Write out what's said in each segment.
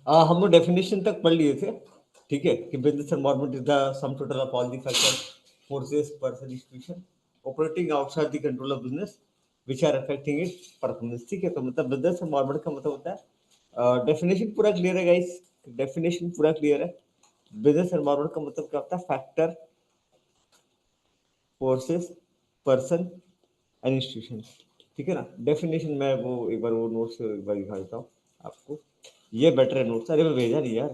हम लोग डेफिनेशन तक पढ़ लिए थे, ठीक है, कि business environment is the sum total of all the factors, forces, person, institution operating outside the control of business which are affecting it performance. ठीक है, तो मतलब बिजनेस एनवायरनमेंट का मतलब होता है, डेफिनेशन पूरा क्लियर है गाइस, डेफिनेशन पूरा क्लियर है। बिजनेस एनवायरनमेंट का मतलब क्या होता है? Factor, forces, person and institution. ठीक है ना? डेफिनेशन मैं वो एक बार वो नोट्स एक बार दिखा देता हूँ आपको। ये बेटर है नोट्स। अरे मैं भेजा नहीं यार,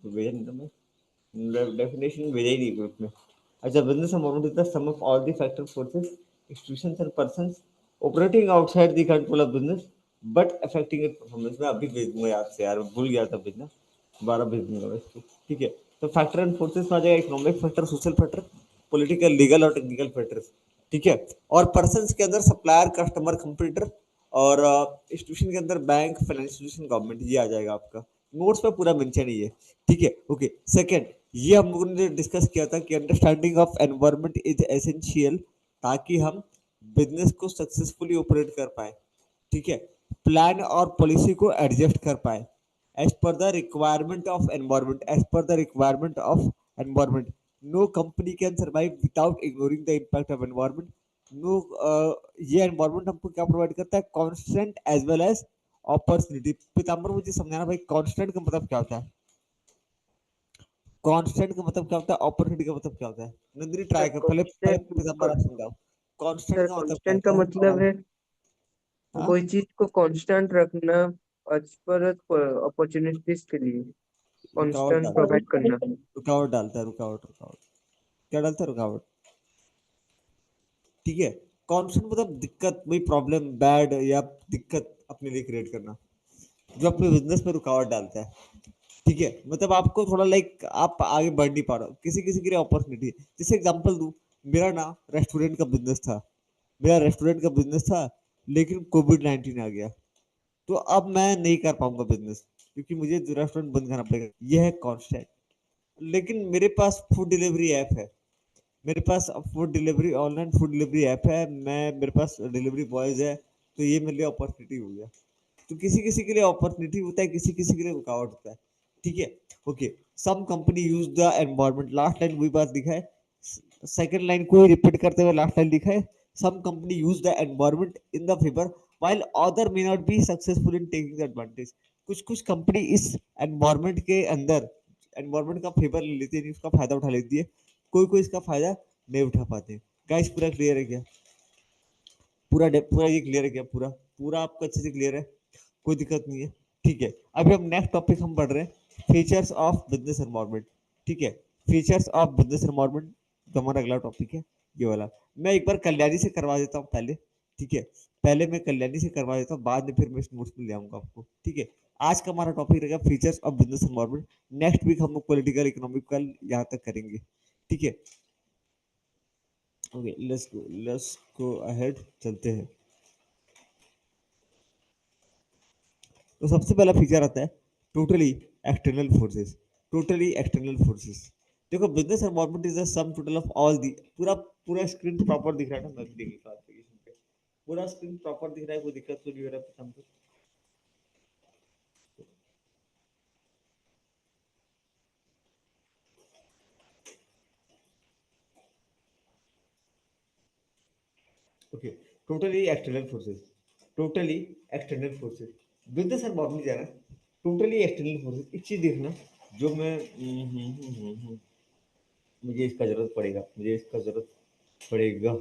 भेजा नहीं था मैं, डेफिनेशन भेजा ही नहीं ग्रुप में। अच्छा, business environment is the sum of all the factor, forces, institutions and persons operating outside the control of business but affecting it performance. मैं अभी भेज दूंगा याद से यार, भूल गया था भेजना, दोबारा भेज दूंगा मैं इसको। ठीक है, तो फैक्टर एंड फोर्सेस में आ जाएगा economic factor, social factor, political, legal और टेक्निकल फैक्टर्स। ठीक है, और पर्सन्स के अंदर सप्लायर, कस्टमर, कंप्यूटर, और इंस्टीट्यूशन के अंदर बैंक, फाइनेंशियल इंस्टीट्यूशन, गवर्नमेंट, ये आ जाएगा आपका। नोट्स में पूरा मेंशन ही है। ठीक है, ओके। सेकंड, ये हम लोगों ने डिस्कस किया था कि understanding of environment is essential, ताकि हम बिजनेस को सक्सेसफुली ऑपरेट कर पाए। ठीक है, प्लान और पॉलिसी को एडजस्ट कर पाए as per the requirement of environment, as per the requirement of environment. No company can survive without ignoring the impact of environment. No, ये एनवायरनमेंट हमको क्या प्रोवाइड करता है? Constant as well as opportunity. Pitambar, मुझे समझाना भाई, कांस्टेंट का मतलब क्या होता है? कांस्टेंट का मतलब क्या होता है? अपॉर्चुनिटी का मतलब क्या होता है? नंदिनी सर ट्राई कर, पहले पहले पीताम्बर आप समझाओ। कांस्टेंट सर का मतलब क्या कांस्टेंट का होता है? मतलब है हाँ, कोई चीज को कांस्टेंट रखना, एज पर अपॉर्चुनिटीज के लिए रुकावट कांस्टेंट डालता है, प्रोवाइड करना। रुकावट डालता है, रुकावट, रुकावट क्या डालता है? रुकावट। ठीक है, कांस्टेंट मतलब दिक्कत, भाई प्रॉब्लम, बैड या दिक्कत अपने लिए क्रिएट करना, जो अपने बिजनेस में रुकावट डालता है। ठीक है, मतलब आपको थोड़ा लाइक आप आगे बढ़ नहीं पा रहे हो, किसी किसी के लिए अपॉर्चुनिटी। जैसे एग्जांपल दूं, मेरा ना रेस्टोरेंट का बिजनेस था, मेरा रेस्टोरेंट का बिजनेस था, लेकिन कोविड 19 आ गया, तो अब मैं नहीं कर पाऊंगा बिजनेस, क्योंकि मुझे रेस्टोरेंट बंद करना पड़ेगा। यह है कॉन्स्टेंट। लेकिन मेरे पास फूड डिलीवरी ऐप है, मेरे पास food delivery, online food delivery app है, मैं मेरे पास डिलीवरी बॉयज है, तो ये मेरे लिए अपॉर्चुनिटी हो गया। तो किसी किसी के लिए अपॉर्चुनिटी होता है, किसी किसी के लिए रुकावट होता है। ठीक है, okay. Some company use the environment, last line वही बात लिखा है, सेकंड लाइन को ही रिपीट करते हुए लास्ट लाइन लिखा है, some company use the environment in the favour while other may not be successful in taking the advantage। कुछ कुछ कंपनी इस एनवायरमेंट के अंदर एनवायरमेंट का फेवर ले लेती है, उसका फायदा उठा लेती है, कोई कोई इसका फायदा नहीं उठा पाते। गाइस पूरा क्लियर है क्या? पूरा ये क्लियर है क्या? पूरा पूरा आपको अच्छे से क्लियर है, कोई दिक्कत नहीं है? ठीक है, अभी हम नेक्स्ट टॉपिक हम पढ़ रहे हैं, फीचर्स ऑफ बिजनेस एनवायरनमेंट। ठीक है, फीचर्स ऑफ बिजनेस एनवायरनमेंट, तो हमारा अगला टॉपिक है ये वाला। मैं एक बार कल्याणी से करवा देता हूँ पहले। ठीक है, पहले मैं कल्याणी से करवा देता हूँ, बाद में फिर मैं इस नोट्स में ले आऊंगा आपको। ठीक है, आज का हमारा टॉपिक रहेगा features of business environment. Next week हम लोग पॉलिटिकल, इकोनॉमिकल यहाँ तक करेंगे। ठीक है, ओके, लेट्स गो अहेड, चलते हैं। तो सबसे पहला फीचर आता है totally external forces. Totally external forces, देखो business environment is the sum total of all the, पूरा पूरा स्क्रीन प्रॉपर दिख रहा है ना? मैं भी देख लेता हूँ एप्लीकेशन पे, पूरा स्क्रीन प्रॉपर दिख रहा है, कोई दिक्कत तो नहीं हो रहा है हमको? Okay, totally external forces, totally external forces, business environment जाना, टोटली एक्सटर्नल फोर्सेस। एक चीज देखना, जो मैं मुझे इसका जरूरत पड़ेगा, मुझे इसका जरूरत पड़ेगा।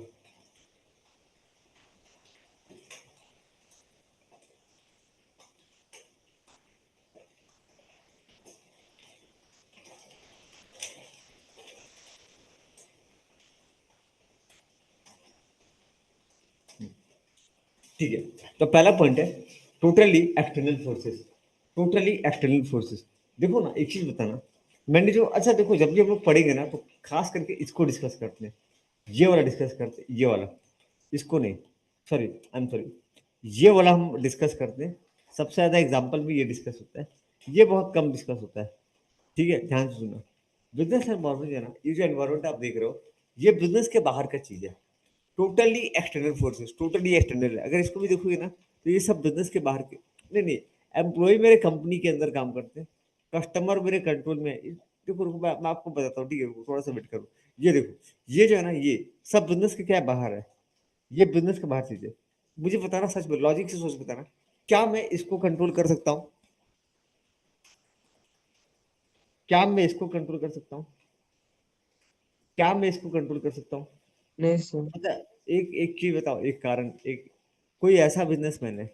ठीक है, तो पहला पॉइंट है totally external forces. Totally external forces, देखो ना एक चीज बताना, मैंने जो, अच्छा देखो, जब भी हम लोग पढ़ेंगे ना, तो खास करके इसको डिस्कस करते हैं, ये वाला डिस्कस करते हैं, ये वाला, इसको नहीं, सॉरी, आई एम सॉरी, ये वाला हम डिस्कस करते हैं। सबसे ज्यादा एग्जाम्पल में ये डिस्कस होता है, ये बहुत कम डिस्कस होता है। ठीक है, ध्यान से सुनो। बिजनेस एनवायरमेंट है ना, ये जो एनवायरमेंट आप देख रहे हो, ये बिजनेस के बाहर का चीज है। Totally external forces, totally external है। अगर इसको भी देखोगे ना, तो ये सब बिजनेस के बाहर के, नहीं नहीं, एम्प्लॉय मेरे कंपनी के अंदर काम करते हैं, कस्टमर मेरे कंट्रोल में है। देखो रुको, मैं आपको बताता हूँ, ठीक है, रुको, थोड़ा सा वेट करो। ये देखो, ये जो है ना, ये सब बिजनेस के क्या है, बाहर है। ये बिजनेस के बाहर चीज है। मुझे बताना, सच में लॉजिक से सोच बताना, क्या मैं इसको कंट्रोल कर सकता हूँ? क्या मैं इसको कंट्रोल कर सकता हूँ? क्या मैं इसको कंट्रोल कर सकता हूँ? नहीं सर। मतलब एक एक चीज बताओ, एक कारण, एक कोई ऐसा बिजनेसमैन है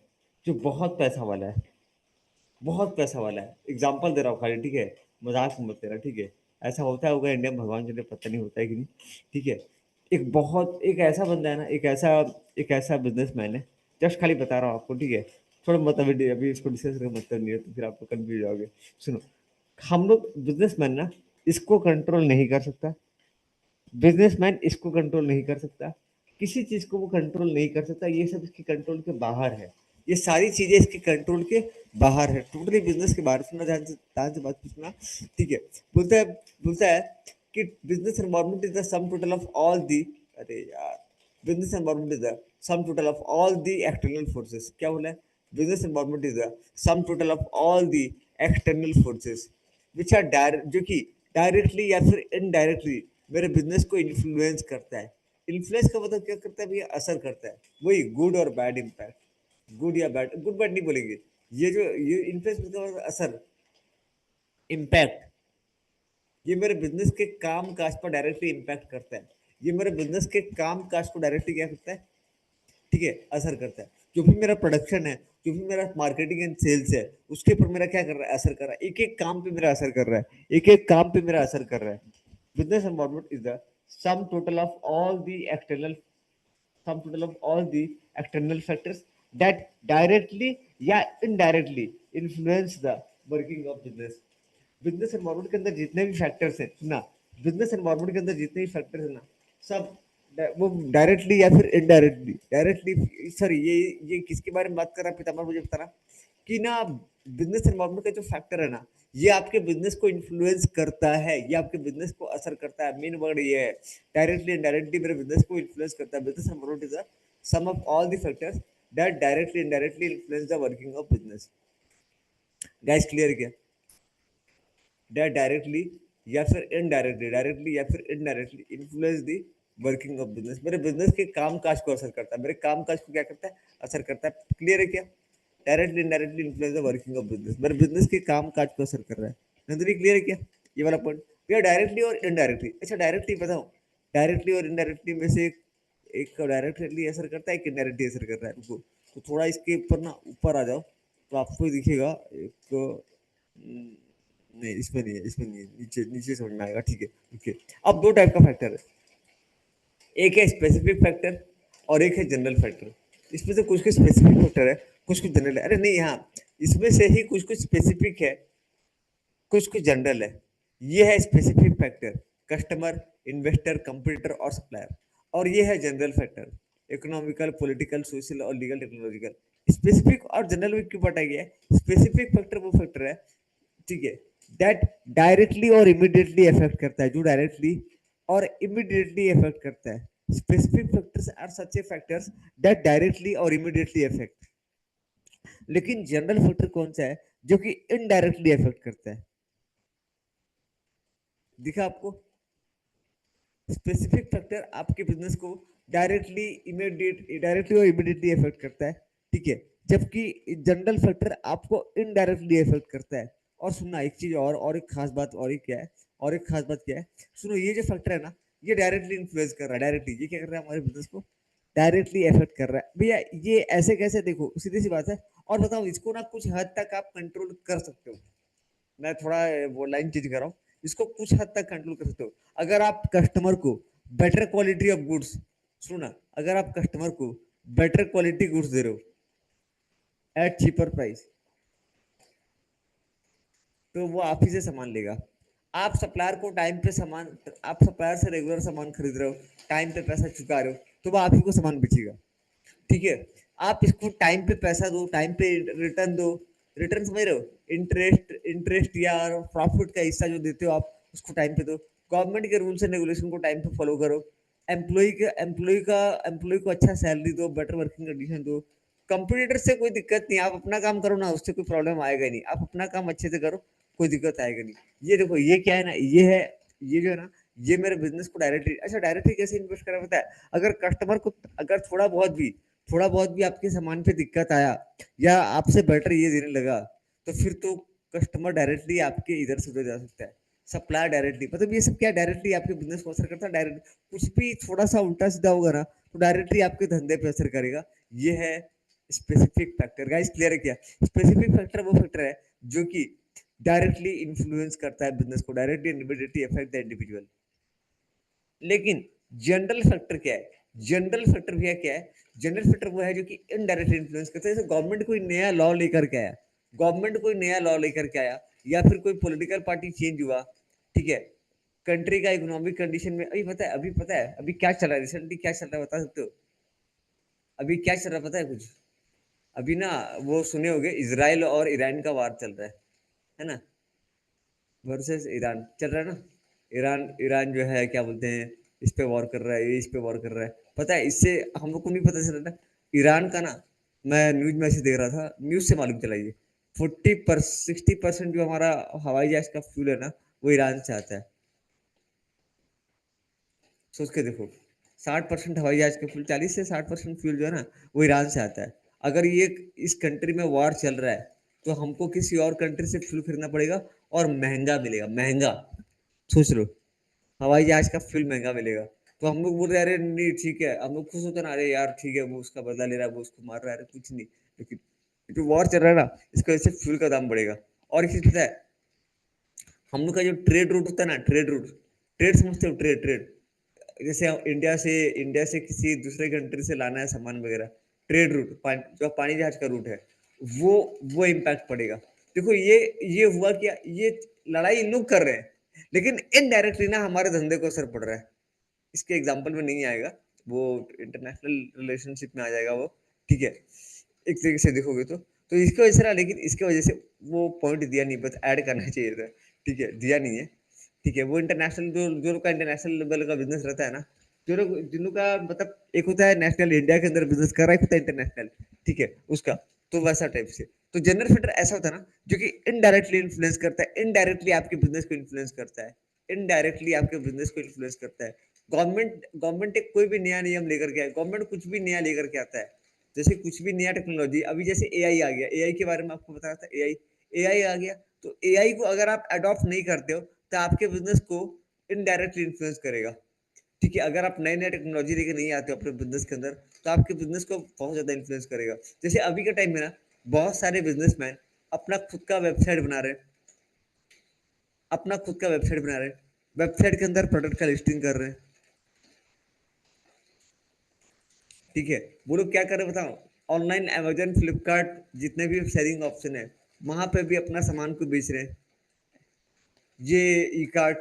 जो बहुत पैसा वाला है, बहुत पैसा वाला है, एग्जाम्पल दे रहा हूँ खाली, ठीक है, मजाक मत लेना, ठीक है। ऐसा होता होगा इंडिया में, भगवान जाने, पता नहीं होता है कि नहीं, ठीक है। एक ऐसा बंदा है ना, एक ऐसा बिजनेसमैन है, जस्ट खाली बता रहा हूँ आपको, ठीक है। थोड़ा मतलब अभी इसको डिस्कस करने का मतलब नहीं है, तो फिर आपको कंफ्यूज होगे। सुनो, हम लोग बिजनेसमैन ना, इसको कंट्रोल नहीं कर सकता। बिजनेसमैन इसको कंट्रोल नहीं कर सकता, किसी चीज को वो कंट्रोल नहीं कर सकता, ये सब इसके कंट्रोल के बाहर है। ये सारी चीजें इसके कंट्रोल के बाहर है, टोटली बिजनेस के बाहर। सुनना, ध्यान से बात को सुनना, ठीक है। बोलता है कि business environment is the sum total of all the, अरे यार, business environment is the sum total of all the external forces, क्या बोला है? Business environment is the sum total of all the external forces which are direct, जो कि directly या फिर indirectly मेरे बिजनेस को इन्फ्लुएंस करता है। इन्फ्लुएंस का मतलब क्या करता है भैया? असर करता है। वही गुड और बैड इम्पैक्ट, गुड या बैड, गुड बैड नहीं बोलेंगे, ये इन्फ्लुएंस मतलब असर, इम्पैक्ट, ये मेरे बिजनेस के काम काज पर डायरेक्टली इम्पैक्ट करता है। ये मेरे बिजनेस के काम काज को डायरेक्टली क्या करता है, ठीक है, असर करता है। जो भी मेरा प्रोडक्शन है, जो भी मेरा मार्केटिंग एंड सेल्स है, उसके ऊपर मेरा क्या कर रहा है, असर कर रहा है। एक एक काम पे मेरा असर कर रहा है, एक एक काम पे मेरा असर कर रहा है। Business environment is the sum total of all the external sum total of all the external factors that directly या indirectly influence the working of business। Business environment के अंदर जितने भी फैक्टर्स हैं ना, बिजनेस एनवायरनमेंट के अंदर जितने भी फैक्टर्स हैं ना, सब वो डायरेक्टली या फिर इनडायरेक्टली, डायरेक्टली, सॉरी, ये किसके बारे में बात कर रहा है पितामह, मुझे बताना कि ना, बिजनेस एनवायरनमेंट का जो फैक्टर है ना, ये आपके बिजनेस को इन्फ्लुएंस करता है, ये आपके बिजनेस को असर करता है। मेन वर्ड ये है, डायरेक्टली इनडायरेक्टली मेरे बिजनेस को इन्फ्लुएंस करता है। Business environment is the sum of all the factors that directly indirectly influence the working of business. Guys clear क्या? दैट डायरेक्टली या फिर इनडायरेक्टली, डायरेक्टली या फिर indirectly influence the working of business, मेरे business के काम काज को असर करता है, मेरे काम काज को क्या करता है, असर करता है। क्लियर है क्या? Directly indirectly influence the working of business, मेरे बिजनेस के काम काज को असर कर रहा है। नंदनी क्लियर है क्या? ये वाला पॉइंट भैया, डायरेक्टली और इनडायरेक्टली। अच्छा, डायरेक्टली बताओ, डायरेक्टली और इनडायरेक्टली में से एक डायरेक्टली असर करता है, एक इनडायरेक्टली असर कर रहा है। रुको, तो थोड़ा इसके ऊपर ना, ऊपर आ जाओ, तो आपको दिखेगा एक, नहीं इसमें नहीं है, इसमें नहीं है, नीचे नीचे समझ में आएगा, ठीक है। ओके, अब दो टाइप का फैक्टर है, एक है स्पेसिफिक फैक्टर और एक है जनरल फैक्टर। इसमें से कुछ कुछ स्पेसिफिक फैक्टर है, कुछ कुछ जनरल है। अरे नहीं, हाँ, इसमें से ही कुछ कुछ स्पेसिफिक है, कुछ कुछ जनरल है। ये है specific factor, customer, investor, competitor और सप्लायर। और ये है general factor, economical, political, social और लीगल, टेक्नोलॉजिकल। स्पेसिफिक और जनरल में क्यों बांटा गया है? स्पेसिफिक फैक्टर वो फैक्टर है, ठीक है, दैट डायरेक्टली और इमीडिएटली इफेक्ट करता है, जो डायरेक्टली और इमीडिएटली इफेक्ट करता है। Specific factors are such a factors that directly और इमीडिएटली इफेक्ट। लेकिन जनरल फैक्टर कौन सा है, जो कि इनडायरेक्टली इफेक्ट करता है? दिखा आपको? स्पेसिफिक फैक्टर आपके बिजनेस को डायरेक्टली और इमीडिएटली इफेक्ट करता है, ठीक है, जबकि जनरल फैक्टर आपको इनडायरेक्टली इफेक्ट करता है। और सुनना एक चीज, और एक खास बात, और एक क्या है, और एक खास बात क्या है, सुनो, ये जो फैक्टर है ना, ये डायरेक्टली इन्फ्लुएंस कर रहा है, डायरेक्टली ये क्या कर रहा है, हमारे बिजनेस को डायरेक्टली इफेक्ट कर रहा है भैया। ये ऐसे कैसे? देखो, सीधी सी बात है। और बताओ, इसको ना कुछ हद तक आप कंट्रोल कर सकते हो। मैं थोड़ा वो लाइन चेंज कर रहा हूँ, इसको कुछ हद तक कंट्रोल कर सकते हो। अगर आप कस्टमर को बेटर क्वालिटी ऑफ गुड्स, सुनो ना, अगर आप कस्टमर को बेटर क्वालिटी गुड्स दे रहे हो एट चीपर प्राइस, तो वो आप ही से सामान लेगा। आप सप्लायर को टाइम पे सामान, आप सप्लायर से रेगुलर सामान खरीद रहे हो, टाइम पे पैसा चुका रहे हो, तो वो आप ही को सामान बेचेगा, ठीक है। आप इसको टाइम पे पैसा दो, टाइम पे रिटर्न दो, रिटर्न समझ रहे हो, इंटरेस्ट या प्रॉफिट का हिस्सा जो देते हो आप, उसको टाइम पे दो। गवर्नमेंट के रूल्स एंड रेगुलेशन को टाइम पे फॉलो करो। एम्प्लॉय को अच्छा सैलरी दो, बेटर वर्किंग कंडीशन दो। कंपटीटर से कोई दिक्कत नहीं, आप अपना काम करो ना, उससे कोई प्रॉब्लम आएगा ही नहीं, आप अपना काम अच्छे से करो, कोई दिक्कत आएगा नहीं। ये देखो ये क्या है ना, ये जो है ना, ये मेरे बिजनेस को डायरेक्टली, अच्छा डायरेक्टली कैसे इन्वेस्ट करा पता है, अगर कस्टमर को अगर थोड़ा बहुत भी आपके सामान पे दिक्कत आया या आपसे बेटर ये देने लगा, तो फिर तो कस्टमर डायरेक्टली आपके इधर से उधर जा सकता है। सप्लायर डायरेक्टली, मतलब ये सब क्या डायरेक्टली आपके बिजनेस को असर करता है। डायरेक्ट कुछ भी थोड़ा सा उल्टा सीधा होगा ना, तो डायरेक्टली आपके धंधे पे असर करेगा। ये है स्पेसिफिक फैक्टर। गाइस क्लियर है क्या? स्पेसिफिक फैक्टर वो फैक्टर है जो कि डायरेक्टली इन्फ्लुएंस करता है बिजनेस को, directly and immediately affect the individual. लेकिन जनरल फैक्टर क्या है? जनरल फैक्टर भैया क्या है? जनरल फैक्टर वो है जो कि इनडायरेक्टली इन्फ्लुएंस करता है। जैसे गवर्नमेंट कोई नया लॉ लेकर के आया, गवर्नमेंट कोई नया लॉ लेकर के आया, या फिर कोई पॉलिटिकल पार्टी चेंज हुआ, ठीक है, कंट्री का इकोनॉमिक कंडीशन में, अभी पता है अभी क्या चल रहा है, रिसेंटली क्या चल रहा है बता सकते हो? अभी क्या चल रहा है पता है कुछ? अभी ना वो सुने होंगे, इजराइल और ईरान का वार चल रहा है ना? वर्सेस ईरान चल रहा है ना? ईरान ईरान जो है क्या बोलते हैं, इस पे वॉर कर रहा है, ये इस पे वॉर कर रहा है। पता है इससे हम लोग को नहीं पता चल रहा था। ईरान का ना, मैं न्यूज में से देख रहा था, न्यूज से मालूम चला ये 60% जो हमारा हवाई जहाज का फ्यूल है ना, वो ईरान से आता है। सोच के देखो, 60% हवाई जहाज का फ्यूल, 40 से 60% फ्यूल जो है ना, वो ईरान से आता है। अगर ये इस कंट्री में वॉर चल रहा है, तो हमको किसी और कंट्री से फ्यूल खरीदना पड़ेगा, और महंगा मिलेगा, महंगा। सोच लो, हवाई जहाज का फ्यूल महंगा मिलेगा। तो हम लोग बोल रहे हैं अरे नहीं ठीक है, हम लोग खुश होते हैं ना, अरे यार ठीक है, वो उसका बदला ले रहा है, वो उसको मार रहा है, अरे कुछ नहीं। लेकिन जो वॉर चल रहा है ना, इसकी वजह से फ्यूल का दाम बढ़ेगा। और एक चीज पता है, हम लोग का जो ट्रेड रूट होता है ना, ट्रेड रूट, ट्रेड समझते हो? ट्रेड ट्रेड, जैसे इंडिया से किसी दूसरे कंट्री से लाना है सामान वगैरह, ट्रेड रूट, जो पानी जहाज का रूट है, वो वो इम्पैक्ट पड़ेगा। देखो ये हुआ क्या, ये लड़ाई इन लोग कर रहे हैं, लेकिन इनडायरेक्टली ना हमारे धंधे को असर पड़ रहा है। इसके एग्जाम्पल में नहीं आएगा, वो इंटरनेशनल रिलेशनशिप में आ जाएगा वो, ठीक है, एक तरीके से देखोगे तो इसकी वजह से ना, लेकिन इसके वजह से वो पॉइंट दिया नहीं, बस ऐड करना चाहिए था, ठीक है, दिया नहीं है। ठीक है, वो इंटरनेशनल, जो लोग का इंटरनेशनल लेवल का बिजनेस रहता है ना, जो लोग जिन लोग का मतलब, एक होता है नेशनल इंडिया के अंदर बिजनेस कर रहा है, एक होता है इंटरनेशनल, ठीक है उसका, तो वैसा टाइप से। तो जनरल फिल्टर ऐसा होता है ना, जो कि इनडायरेक्टली इन्फ्लुएंस करता है, इनडायरेक्टली आपके बिजनेस को इन्फ्लुएंस करता है, इनडायरेक्टली आपके बिजनेस को इन्फ्लुएंस करता है। गवर्नमेंट एक कोई भी नया नियम लेकर के आए, गवर्नमेंट कुछ भी नया लेकर के आता है, जैसे कुछ भी नया टेक्नोलॉजी, अभी जैसे एआई आ गया, एआई के बारे में आपको बता रहा था, एआई एआई आ गया, तो एआई को अगर आप अडॉप्ट नहीं करते हो, तो आपके बिजनेस को इनडायरेक्टली इन्फ्लुएंस करेगा। ठीक है, अगर आप नए नए टेक्नोलॉजी लेके नहीं आते हो अपने बिजनेस के अंदर, तो आपके बिजनेस को बहुत ज्यादा इन्फ्लुएंस करेगा। जैसे अभी के टाइम में ना, बहुत सारे बिजनेसमैन अपना खुद का वेबसाइट बना रहे हैं, अपना खुद का वेबसाइट बना रहे हैं, वेबसाइट के अंदर प्रोडक्ट का लिस्टिंग कर रहे हैं, ठीक है। वो लोग क्या कर रहे हैं बताओ, ऑनलाइन अमेजन फ्लिपकार्ट जितने भी सेलिंग ऑप्शन है, वहां पे भी अपना सामान को बेच रहे हैं, ये ई कार्ट,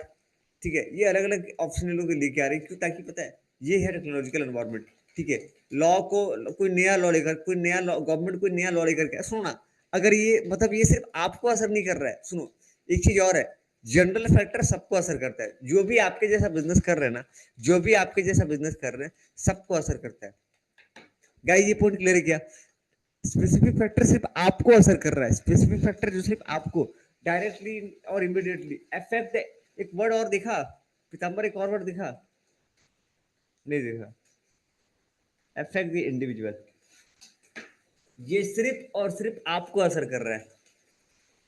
ठीक है, ये अलग अलग ऑप्शन लोग लेके आ रहे हैं, क्यों? ताकि पता है, ये है टेक्नोलॉजिकल एनवायरनमेंट, ठीक है। लॉ को, कोई नया लॉ लेकर, कोई नया लॉ, गवर्नमेंट कोई नया लॉ लेकर के, सुनो ना, अगर ये मतलब ये सिर्फ आपको असर नहीं कर रहा है, सुनो, एक चीज और है, जनरल फैक्टर सबको असर करता है, जो भी आपके जैसा बिजनेस कर रहे हैं ना, जो भी आपके जैसा बिजनेस कर रहे हैं, सबको असर करता है। गाइस ये पॉइंट क्लियर है क्या? स्पेसिफिक फैक्टर सिर्फ आपको असर कर रहा है, स्पेसिफिक फैक्टर जो सिर्फ आपको डायरेक्टली और इमीडिएटली अफेक्ट। एक वर्ड और दिखा पीताम्बर, एक और वर्ड दिखा, नहीं देखा, अफेक्ट द इंडिविजुअल, ये सिर्फ और सिर्फ आपको असर कर रहा है।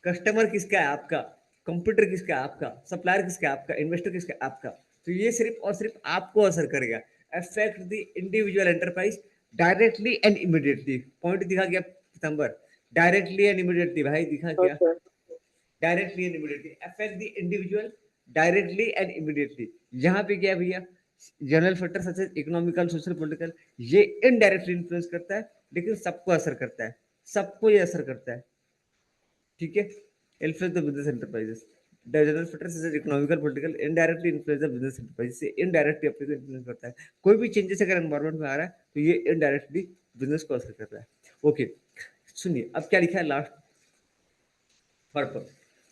कस्टमर किसका है? आपका। कंप्यूटर किसका है? आपका। सप्लायर किसका है? आपका। इन्वेस्टर किसका है? आपका। तो ये सिर्फ और सिर्फ आपको असर करेगा। Affect the individual enterprise directly and immediately. Point दिखा गया पीताम्बर, डायरेक्टली एंड इमीडिएटली, भाई दिखा क्या? अच्छा। Directly and immediately affect the individual directly and immediately. यहाँ पे क्या है भैया, general factor such as economical, social, political, ये इनडायरेक्टली इन्फ्लुएंस करता है, लेकिन सबको असर करता है, सबको ये असर करता है, ठीक है। Influence the business enterprises, the general factor such as economical, political, indirectly influence the business enterprises, से इनडायरेक्टली अपने को इन्फ्लुएंस करता है। कोई भी चेंजेस अगर एनवायरमेंट में आ रहा है, तो ये इनडायरेक्टली बिजनेस को असर कर रहा है। ओके, सुनिए अब क्या लिखा है लास्ट,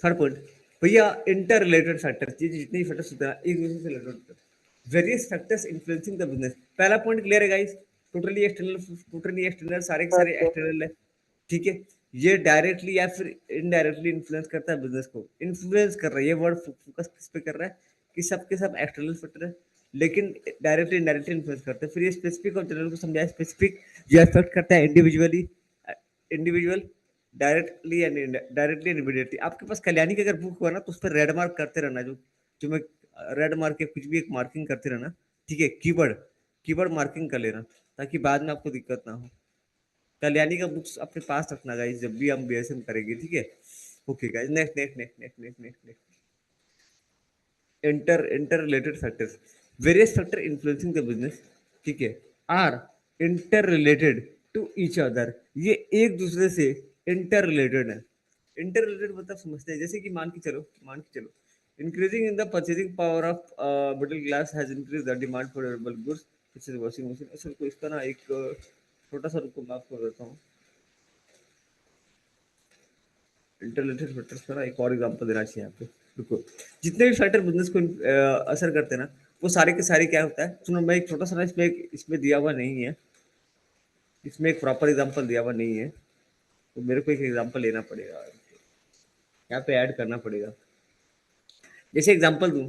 थर्ड पॉइंट भैया, इंटर रिलेटेड फैक्टर, जितने फैक्टर्स होते हैं एक दूसरे से रिलेटेड होते हैं, various factors influencing the business. पहला पॉइंट क्लियर है guys, totally external, totally external, सारे के सारे अच्छा। एक्सटर्नल है, ठीक है। ये डायरेक्टली या फिर इनडायरेक्टली इन्फ्लुएंस करता है बिजनेस को, इन्फ्लुएंस कर रहा है। ये वर्ड फोकस किस पे कर रहा है कि सबके सब एक्सटर्नल फैक्टर है, लेकिन डायरेक्टली इनडायरेक्टली इन्फ्लुएंस करते हैं। फिर ये स्पेसिफिक और जनरल को समझाया। स्पेसिफिक ये अफेक्ट करता है individually, individual directly and directly and immediately. आपके पास कल्याणी का अगर बुक हुआ ना, तो उस पर रेड मार्क करते रहना, जो जो मैं रेड मार्क या कुछ भी एक मार्किंग करते रहना, ठीक है। कीवर्ड कीवर्ड मार्किंग कर लेना, ताकि बाद में आपको दिक्कत ना हो। कल्याणी का बुक्स अपने पास रखना गाइस, जब भी हम बीएसएम करेंगे, ठीक है। Okay guys, next next next next next next next interrelated factors, various factor influencing the business, ठीक है, are interrelated to each other. ये एक दूसरे से इंटर रिलेटेड है। इंटर रिलेटेड मतलब समझते हैं, जैसे कि मान के चलो increasing in the purchasing power of middle class has increase the demand for durable goods, this is washing machine. असल को इसका ना एक छोटा सा रुको मैं आपको देता हूँ। इंटरलेटेड फैक्टर्स का ना एक और एग्जांपल देना चाहिए यहाँ पे। रुको, जितने भी फैक्टर बिजनेस को असर करते हैं ना, वो सारे के सारे क्या होता है, सुनो मैं एक छोटा सा ना इसमें दिया हुआ नहीं है, इसमें एक प्रॉपर एग्जांपल दिया हुआ नहीं है, तो मेरे को एक एग्जांपल लेना पड़ेगा, यहाँ पे ऐड करना पड़ेगा। जैसे एग्जांपल दूं,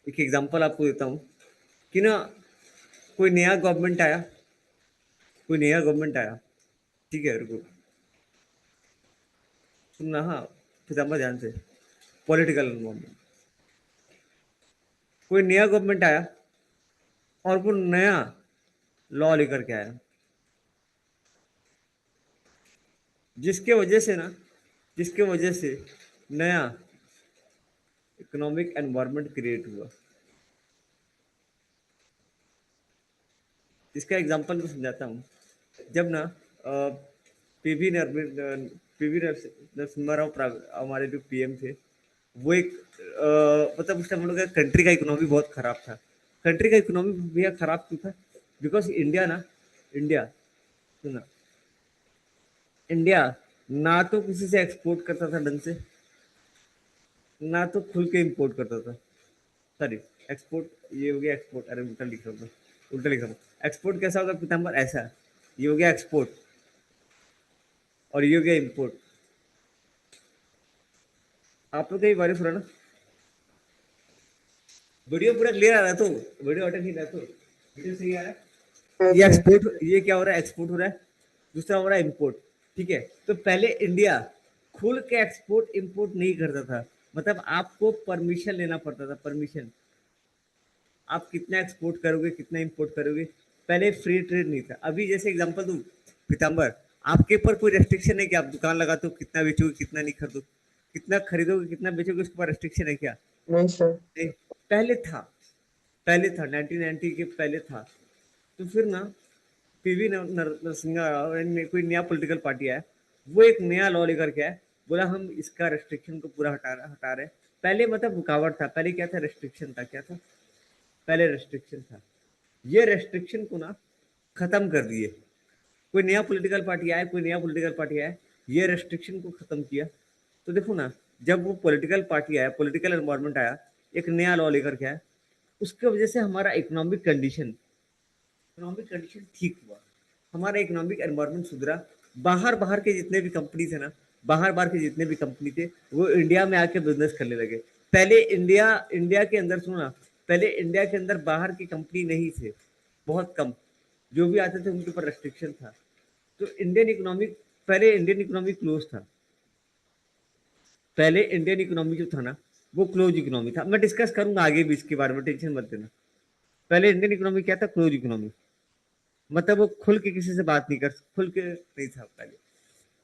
एक एग्जांपल आपको देता हूँ कि ना, कोई नया गवर्नमेंट आया, कोई नया गवर्नमेंट आया, ठीक है। रुको सुनना, हाँ, पिताम्बर ध्यान से। पॉलिटिकल गवर्नमेंट, कोई नया गवर्नमेंट आया और वो नया लॉ लेकर के आया, जिसके वजह से ना, जिसके वजह से नया इकोनॉमिक एनवायरनमेंट क्रिएट हुआ। इसका एग्जांपल मैं समझाता हूँ। जब ना पीवी पीवी नरसिम्हा राव हमारे जो पीएम थे, वो एक मतलब उस टाइम हम लोग का कंट्री का इकोनॉमी बहुत खराब था। कंट्री का इकोनॉमी भैया खराब क्यों था? बिकॉज इंडिया ना, इंडिया सुना, इंडिया ना तो किसी से एक्सपोर्ट करता था ढंग से, ना तो खुल के इंपोर्ट करता था। सॉरी, एक्सपोर्ट ये हो गया एक्सपोर्ट, अरे उल्टा लिख रहा हूँ, उल्टा लिख रहा हूँ। एक्सपोर्ट कैसा होगा पीताम्बर? ऐसा, ये हो गया एक्सपोर्ट और ये हो गया इंपोर्ट। आप लोग कहीं बारिश हो रहा है ना? वीडियो पूरा क्लियर आ रहा है तो, वीडियो अटक नहीं रहा तो, वीडियो सही आ रहा है। ये सर। एक्सपोर्ट, ये क्या हो रहा है? एक्सपोर्ट हो रहा है। दूसरा हो रहा है इंपोर्ट, ठीक है। तो पहले इंडिया खुल के एक्सपोर्ट इंपोर्ट नहीं करता था, मतलब आपको परमिशन लेना पड़ता था, परमिशन। आप कितना एक्सपोर्ट करोगे, कितना इंपोर्ट करोगे, पहले फ्री ट्रेड नहीं था। अभी जैसे एग्जांपल दूं पीताम्बर, आपके ऊपर कोई रेस्ट्रिक्शन है कि आप दुकान लगाते हो, कितना बेचोगे कितना नहीं खरीदोगे, कितना खरीदोगे कितना बेचोगे, उसके ऊपर रेस्ट्रिक्शन है क्या? नहीं सर। नहीं, पहले था, पहले था 1990 के पहले था। तो फिर ना पीवी नरसिंहा राव ने, कोई नया पॉलिटिकल पार्टी आया, वो एक नया लॉ लेकर के आया, बोला हम इसका रेस्ट्रिक्शन को पूरा हटा रहे हैं। पहले मतलब रुकावट था, पहले क्या था? रेस्ट्रिक्शन था। क्या था? पहले रेस्ट्रिक्शन था। ये रेस्ट्रिक्शन को ना खत्म कर दिए। कोई नया पॉलिटिकल पार्टी आया, कोई नया पॉलिटिकल पार्टी आया, ये रेस्ट्रिक्शन को खत्म किया। तो देखो ना, जब वो पॉलिटिकल पार्टी आया, पॉलिटिकल एनवायरनमेंट आया, एक नया लॉ लेकर के आया, उसके वजह से हमारा इकोनॉमिक कंडीशन ठीक हुआ, हमारा इकोनॉमिक एनवायरनमेंट सुधरा। बाहर बाहर के जितने भी कंपनी थे ना, बाहर बाहर के जितने भी कंपनी थे, वो इंडिया में आके बिजनेस करने लगे। पहले इंडिया इंडिया के अंदर, सुनो ना, पहले इंडिया के अंदर बाहर की कंपनी नहीं थे, बहुत कम, जो भी आते थे उनके ऊपर रेस्ट्रिक्शन था। तो इंडियन इकोनॉमिक, पहले इंडियन इकोनॉमी क्लोज था। पहले इंडियन इकोनॉमी जो था ना, वो क्लोज इकोनॉमी था। मैं डिस्कस करूंगा आगे भी इसके बारे में, टेंशन मत लेना। पहले इंडियन इकोनॉमी क्या था? क्लोज इकोनॉमी, मतलब वो खुल के किसी से बात नहीं कर, खुल के नहीं था पहले।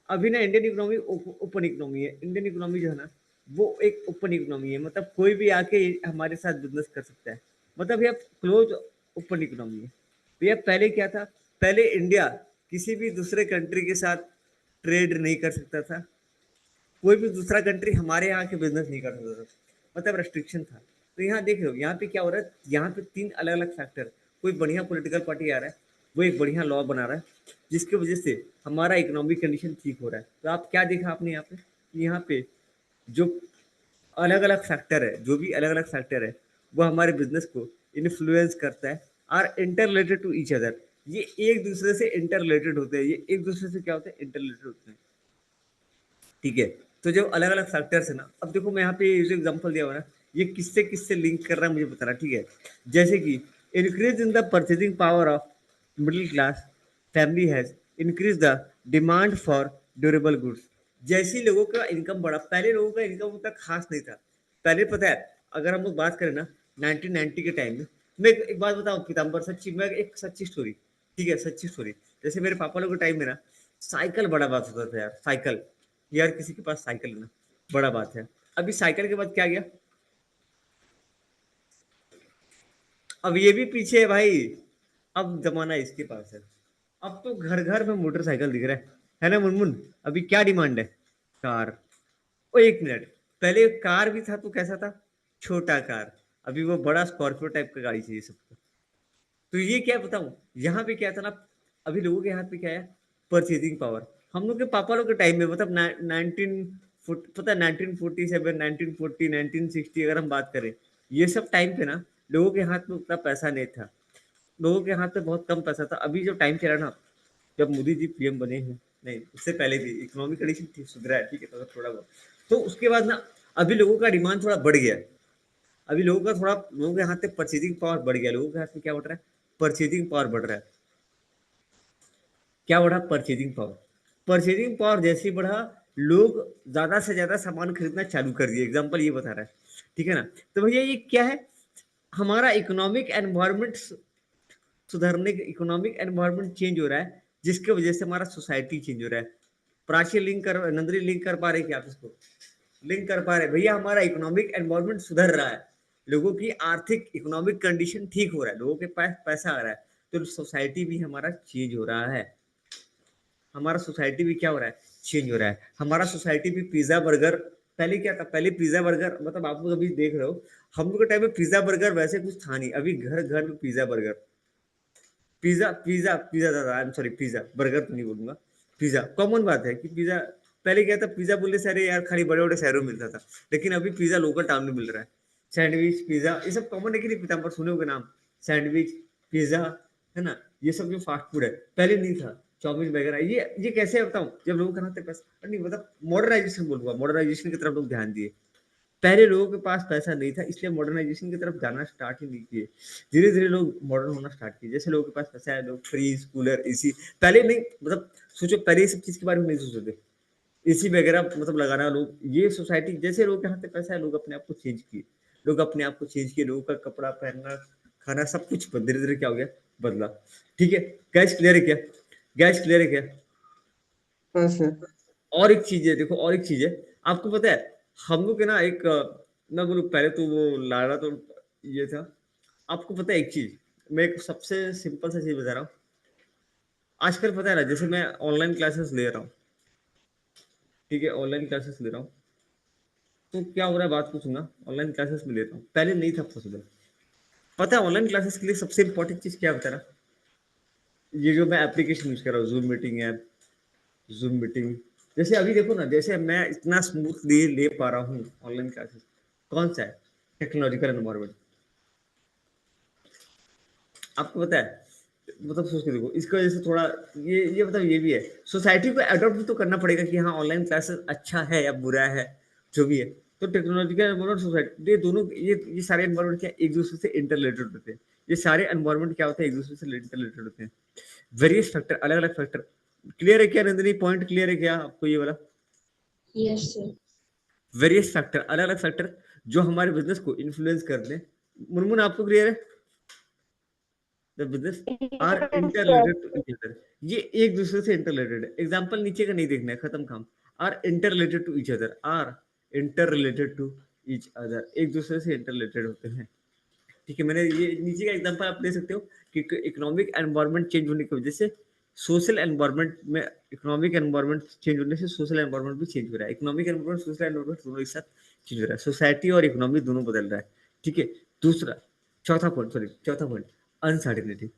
अभी ना इंडियन इकोनॉमी ओपन इकोनॉमी है। इंडियन इकोनॉमी जो है ना, वो एक ओपन इकोनॉमी है, मतलब कोई भी आके हमारे साथ बिजनेस कर सकता है, मतलब ये क्लोज ओपन इकोनॉमी है। भैया पहले क्या था? पहले इंडिया किसी भी दूसरे कंट्री के साथ ट्रेड नहीं कर सकता था, कोई भी दूसरा कंट्री हमारे यहाँ के बिजनेस नहीं कर सकता था, मतलब रेस्ट्रिक्शन था। तो यहाँ देख लो, यहाँ पे क्या हो रहा है, यहाँ पे तीन अलग अलग फैक्टर। कोई बढ़िया पॉलिटिकल पार्टी आ रहा है, वो एक बढ़िया लॉ बना रहा है, जिसकी वजह से हमारा इकोनॉमिक कंडीशन ठीक हो रहा है। तो आप क्या देखा आपने यहाँ पे, यहाँ पे जो अलग अलग फैक्टर है, जो भी अलग अलग फैक्टर है, वो हमारे बिजनेस को इन्फ्लुएंस करता है, are interrelated to each other. ये एक दूसरे से इंटर रिलेटेड होते हैं, ये एक दूसरे से क्या होते हैं? इंटर रिलेटेड होते हैं। ठीक है। तो जो अलग अलग फैक्टर्स है ना, अब देखो मैं यहाँ पे जो एग्जांपल दिया हुआ ना, ये किससे किससे लिंक कर रहा है मुझे बताना, ठीक है। जैसे कि increase in the purchasing power of middle class family has increase the demand for durable goods. जैसे ही लोगों का इनकम बढ़ा, पहले लोगों का इनकम उतना खास नहीं था। पहले पता है, अगर हम लोग बात करें ना 1990 के टाइम में, मैं एक बात बताऊं पीताम्बर, सच्ची, मैं एक सच्ची स्टोरी, ठीक है, सच्ची स्टोरी। जैसे मेरे पापा लोग के टाइम में ना साइकिल बड़ा बात होता था यार, साइकिल, यार किसी के पास साइकिल है ना, बड़ा बात है। अभी साइकिल के बाद क्या गया, अब ये भी पीछे है भाई, अब जमाना इसके पास है। अब तो घर घर में मोटरसाइकिल दिख रहा है ना मुनमुन। अभी क्या डिमांड है, कार। ओ एक मिनट, पहले कार भी था तो कैसा था, छोटा कार। अभी वो बड़ा स्कॉर्पियो टाइप का गाड़ी चाहिए सबको। तो ये क्या बताऊं, यहाँ पे क्या था ना, अभी लोगों के हाथ में क्या है, परचेजिंग पावर। हम लोग के पापा लोग के टाइम में मतलब नाइनटीन, पता है 1947, 1940, 1960 अगर हम बात करें, ये सब टाइम पे ना लोगों के हाथ में उतना पैसा नहीं था। लोगों के हाथ में बहुत कम पैसा था। अभी जो टाइम चला ना, जब मोदी जी पीएम बने हैं, नहीं उससे पहले भी इकोनॉमिक कंडीशन ठीक सुधरा है, ठीक है, तो थोड़ा बहुत, तो उसके बाद ना अभी लोगों का डिमांड थोड़ा बढ़ गया है। अभी लोगों का थोड़ा, लोगों के हाथ में परचेजिंग पावर बढ़ गया, लोगों के हाथ में क्या बढ़ रहा है, परचेजिंग पावर बढ़ रहा है। क्या बढ़ा, परचेजिंग पावर। परचेजिंग पावर जैसे ही बढ़ा, लोग ज्यादा से ज्यादा सामान खरीदना चालू कर दिए, एग्जांपल ये बता रहा है, ठीक है ना। तो भैया ये क्या है, हमारा इकोनॉमिक एनवायरनमेंट सुधरने, इकोनॉमिक एनवायरनमेंट चेंज हो रहा है, जिसके वजह से हमारा सोसाइटी चेंज हो रहा है। प्राची लिंक कर, नंदनी लिंक कर पा रहे क्या आप इसको, लिंक कर पा रहे भैया, हमारा इकोनॉमिक एनवायरनमेंट सुधर रहा है, लोगों की आर्थिक इकोनॉमिक कंडीशन ठीक हो रहा है, लोगों के पास पैसा आ रहा है, तो सोसाइटी भी हमारा चेंज हो रहा है। हमारा सोसाइटी भी क्या हो रहा है, चेंज हो रहा है। हमारा सोसाइटी भी पिज्जा बर्गर, पहले क्या था, पहले पिज्जा बर्गर मतलब आप लोग अभी देख रहे हो, हम लोग के टाइम में पिज्जा बर्गर वैसे कुछ था नहीं, अभी घर घर में pizza burger, pizza pizza pizza दादा, I am sorry, pizza burger तो नहीं बोलूंगा, पिज्जा कॉमन बात है कि पिज्जा। पहले क्या था, पिज्जा बोलने से अरे यार खाली बड़े बड़े शहरों में मिलता था, लेकिन अभी पिज्जा लोकल टाउन में मिल रहा है। सैंडविच पिज्जा ये सब कॉमन है कि नहीं, पीताम्बर सुने होगे नाम, सैंडविच पिज्जा, है ना, ये सब जो फास्ट फूड है, पहले नहीं था। चाउमीन वगैरह, ये कैसे है बताऊं, जब लोगों के हाथ में पैसा नहीं, मतलब मॉडर्नाइजेशन बोलूंगा, मॉडर्नाइजेशन की तरफ लोग ध्यान दिए। पहले लोगों के पास पैसा नहीं था, इसलिए मॉडर्नाइजेशन की तरफ जाना स्टार्ट ही नहीं किए। धीरे धीरे लोग मॉडर्न होना स्टार्ट किए, जैसे लोगों के पास पैसा है, लोग फ्रिज कूलर एसी, पहले नहीं, मतलब सोचो पहले ये सब चीज के बारे में नहीं सोचते थे, एसी वगैरह मतलब लगाना लोग, ये सोसाइटी जैसे लोगों के हाथ में पैसा है, लोग अपने आप को चेंज किए, लोग अपने आप को चेंज किए, लोगों का कपड़ा पहनना, खाना, सब कुछ धीरे धीरे क्या हो गया, बदला। ठीक है, गैस क्लियर है क्या, गैस क्लियर है क्या। हाँ सर। और एक चीज है, देखो और एक चीज है, आपको पता है, हम लोग के ना एक मैं बोलूं पहले तो वो लाड़ा तो ये था। आपको पता है एक चीज, मैं एक सबसे सिंपल सा चीज बता रहा हूँ। आजकल पता है ना, जैसे मैं ऑनलाइन क्लासेस ले रहा हूँ, ठीक है, ऑनलाइन क्लासेस ले रहा हूँ, तो क्या हो रहा है, बात को सुनना, ऑनलाइन क्लासेस में ले रहा हूँ, पहले नहीं था पॉसिबल। पता है ऑनलाइन क्लासेस के लिए सबसे इंपॉर्टेंट चीज क्या बता रहा, ये जो मैं एप्लीकेशन यूज कर रहा हूँ, zoom meeting app, zoom meeting, जैसे अभी देखो ना, जैसे मैं इतना स्मूथली ले पा रहा हूँ ऑनलाइन क्लासेस, कौन सा है, टेक्नोलॉजिकल एनवायरमेंट। आपको पता है, मतलब सोच के देखो, इसकी वजह से थोड़ा ये मतलब ये भी है, सोसाइटी को अडॉप्ट भी तो करना पड़ेगा कि हाँ ऑनलाइन क्लासेस अच्छा है या बुरा है, जो भी है। तो टेक्नोलॉजिकल एनवायरमेंट, सोसाइटी, ये दोनों, ये सारे एनवायरमेंट क्या एक दूसरे से इंटर रिलेटेड होते हैं। ये सारे एनवायरमेंट क्या होते हैं, एक दूसरे से इंटर रिलेटेड होते हैं। वेरियस फैक्टर, अलग अलग फैक्टर। क्लियर है क्या नंदिनी, पॉइंट क्लियर है क्या आपको ये वाला, यस सर। वेरियस फैक्टर, अलग अलग फैक्टर जो हमारे बिजनेस को इन्फ्लुएंस करते हैं। मुनमुन आपको क्लियर है, the business are interrelated to each other, ये एक दूसरे से इंटर रिलेटेड है। एग्जांपल नीचे का नहीं देखना है, खत्म काम। Are interrelated to each other, are interrelated to each other, एक दूसरे से इंटर रिलेटेड होते हैं। ठीक है, मैंने ये नीचे का एग्जांपल आप ले सकते हो कि इकोनॉमिक एनवायरनमेंट चेंज होने की वजह से सोशल एनवायरनमेंट में, इकोनॉमिक एनवायरनमेंट चेंज होने से सोशल एनवायरनमेंट भी चेंज हो रहा है, इकोनॉमिक एनवायरनमेंट सोशल एनवायरनमेंट दोनों एक साथ चेंज हो रहा है, सोसाइटी और इकोनॉमी दोनों बदल रहा है। ठीक है, दूसरा, चौथा पॉइंट, सॉरी चौथा पॉइंट, अनसर्टिनिटी।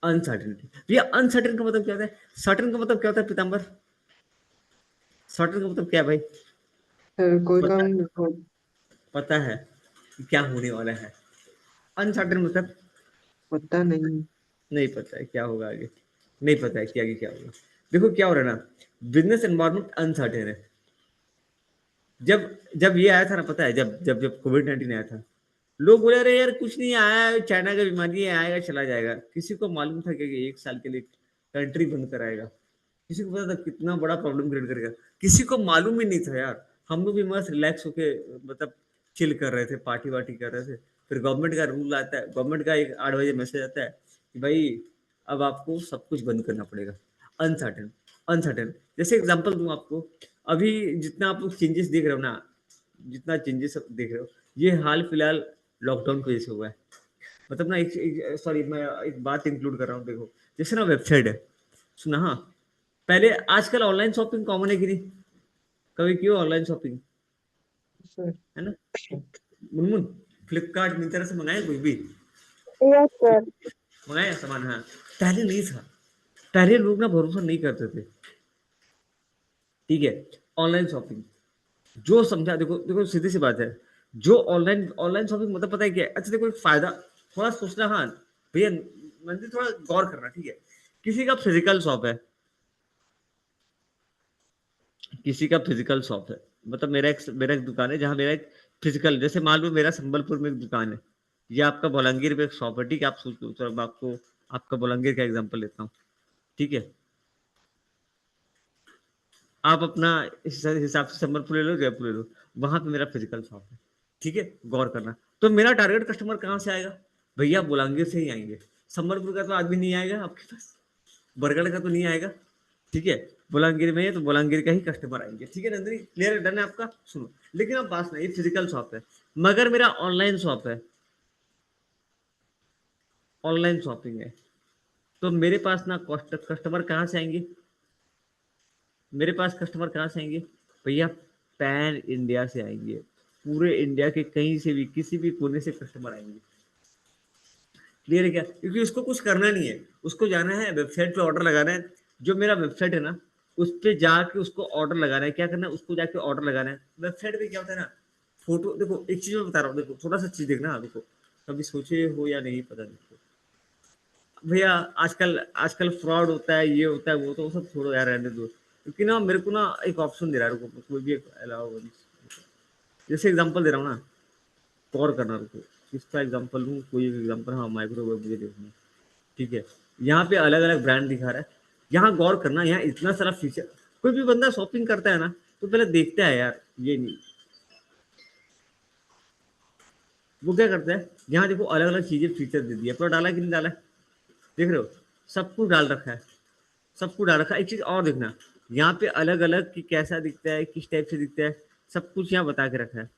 अनसर्टिनिटी, भैया अनसर्टन का मतलब क्या होता है, सर्टन का मतलब क्या होता है पीताम्बर, सर्टन का मतलब क्या है भाई, सर कोई पता काम है, हो, पता है कि क्या होने वाला है। अनसर्टन मतलब पता नहीं। नहीं पता है क्या होगा आगे, नहीं पता है कि आगे क्या होगा। देखो क्या हो रहा है ना, बिजनेस एनवायरनमेंट अनसर्टेन है, जब जब ये आया था ना, पता है, जब जब जब कोविड-19 आया था, लोग बोले अरे यार कुछ नहीं आया है, चाइना का बीमारी है, आएगा चला जाएगा। किसी को मालूम था क्या कि 1 साल के लिए कंट्री बंद कराएगा? किसी को पता था कितना बड़ा प्रॉब्लम क्रिएट करेगा? किसी को मालूम ही नहीं था यार। हम लोग भी मस्त रिलैक्स होके मतलब चिल कर रहे थे, पार्टी-वार्टी कर रहे थे। फिर गवर्नमेंट का रूल आता है, गवर्नमेंट का एक 8 बजे मैसेज आता है कि भाई अब आपको सब कुछ बंद करना पड़ेगा। अनसर्टेन अनसर्टेन जैसे एग्जांपल दूँ आपको, अभी जितना आप लोग चेंजेस देख रहे हो ना, जितना चेंजेस देख रहे हो, ये हाल फिलहाल लॉकडाउन की वजह से हुआ है। मतलब ना एक सॉरी मैं एक बात इंक्लूड कर रहा हूँ, देखो जैसे ना वेबसाइट है, सुना हाँ, पहले आजकल ऑनलाइन शॉपिंग कॉमन है कि नहीं? कभी क्यों ऑनलाइन शॉपिंग, सर। है ना? मुनमुन, फ्लिपकार्ट मिंत्रा से मंगाए कोई भी? Yes sir. मंगाया सामान, हाँ। पहले नहीं था, पहले लोग ना भरोसा नहीं करते थे, ठीक है? ऑनलाइन शॉपिंग जो समझा, देखो देखो सीधी सी बात है, जो ऑनलाइन ऑनलाइन शॉपिंग मतलब पता है क्या है? अच्छा देखो एक फायदा, थोड़ा सोचना, हाँ भैया मंदिर थोड़ा गौर करना, ठीक है? किसी का फिजिकल शॉप है, किसी का फिजिकल शॉप है, मतलब मेरा एक दुकान है जहाँ मेरा एक फिजिकल, जैसे मान लो मेरा संबलपुर में एक दुकान है, या आपका बोलांगीर में एक शॉप है, ठीक है? आप सोच लो, चलो मैं आपको आपका बोलांगीर का एग्जांपल लेता हूँ, ठीक है? आप अपना इस हिसाब से संबलपुर ले लो, जयपुर ले लो, वहां पे मेरा फिजिकल शॉप है, ठीक है? गौर करना, तो मेरा टारगेट कस्टमर कहाँ से आएगा? भैया बोलांगीर से ही आएंगे। संबलपुर का तो आदमी नहीं आएगा आपके पास, बरगढ़ का तो नहीं आएगा, ठीक है? बोलांगीर में है तो बोलांगीर का ही कस्टमर आएंगे, ठीक है नंदनी? क्लियर डन है आपका? सुनो, लेकिन अब बात नहीं, फिजिकल शॉप है, मगर मेरा ऑनलाइन शॉप है, ऑनलाइन शॉपिंग है, तो मेरे पास ना कस्टमर कहाँ से आएंगे? मेरे पास कस्टमर कहाँ से आएंगे भैया? पैन इंडिया से आएंगे, पूरे इंडिया के कहीं से भी किसी भी कोने से कस्टमर आएंगे। क्लियर है क्या? क्योंकि उसको कुछ करना नहीं है, उसको जाना है वेबसाइट पे ऑर्डर लगाना है, जो मेरा वेबसाइट है ना उस पे जाके उसको ऑर्डर लगाना है। क्या करना है? उसको जाके ऑर्डर लगाना है। वेबसाइट पे क्या होता है ना, फोटो देखो, एक चीज मैं बता रहा हूँ, देखो थोड़ा सा चीज देखना, देखो कभी सोचे हो या नहीं पता नहीं भैया, आजकल आजकल फ्रॉड होता है, ये होता है, वो तो सब छोड़ो यार, रहने दो। क्योंकि ना मेरे को ना एक ऑप्शन दे रहा है, रुको कोई भी एक अलाउ, जैसे एग्जांपल दे रहा हूँ ना, गौर करना, रुको किसका एग्जांपल लूँ, कोई एक एग्जांपल, हाँ माइक्रोवेव मुझे देखना है, ठीक है? यहाँ पे अलग अलग ब्रांड दिखा रहा है, यहाँ गौर करना, यहाँ इतना सारा फीचर। कोई भी बंदा शॉपिंग करता है ना तो पहले देखता है यार, ये नहीं, वो क्या करता है, यहाँ देखो अलग अलग चीजें फीचर दे दिया, पूरा डाला कि नहीं डाला है? देख रहे हो, सब कुछ डाल रखा है, सब कुछ डाल रखा है। एक चीज और देखना, यहाँ पे अलग अलग कि कैसा दिखता है, किस टाइप से दिखता है, सब कुछ यहाँ बता के रखा है।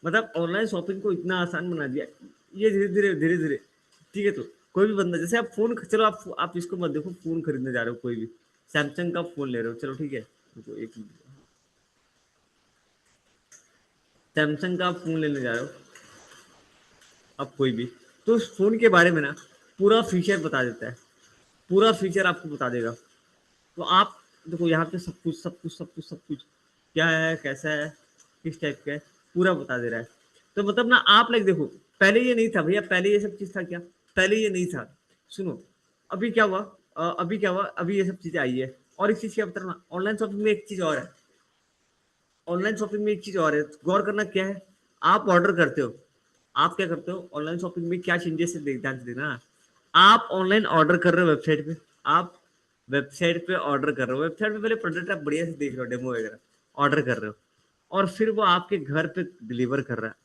मतलब ऑनलाइन शॉपिंग को इतना आसान बना दिया, ये धीरे धीरे, ठीक है? तो कोई भी बंदा, जैसे आप फोन, चलो आप इसको मत देखो, फोन खरीदने जा रहे हो कोई भी, सैमसंग का फोन ले रहे हो, चलो ठीक है, रुको एक मिनट, सैमसंग का फोन लेने जा रहे हो आप कोई भी, तो उस फोन के बारे में ना पूरा फीचर बता देता है, पूरा फीचर आपको बता देगा। तो आप देखो यहाँ पे सब कुछ क्या है, कैसा है, किस टाइप का है, पूरा बता दे रहा है। तो मतलब ना आप लाइक देखो, पहले ये नहीं था भैया, पहले ये सब चीज था क्या? पहले ये नहीं था। सुनो, अभी क्या हुआ, अभी क्या हुआ, अभी ये सब चीजें आई है। और एक चीज क्या बता रहा हूँ, ऑनलाइन शॉपिंग में एक चीज और है, ऑनलाइन शॉपिंग में एक चीज और है, गौर करना क्या है? आप ऑर्डर करते हो, आप क्या करते हो ऑनलाइन शॉपिंग में, क्या चेंजेस है ध्यान से देखना। आप ऑनलाइन ऑर्डर कर रहे हो वेबसाइट पे, आप वेबसाइट पे ऑर्डर कर रहे हो, वेबसाइट पे पहले प्रोडक्ट आप बढ़िया से देख रहे हो, डेमो वगैरह ऑर्डर कर रहे हो, और फिर वो आपके घर पे डिलीवर कर रहा है।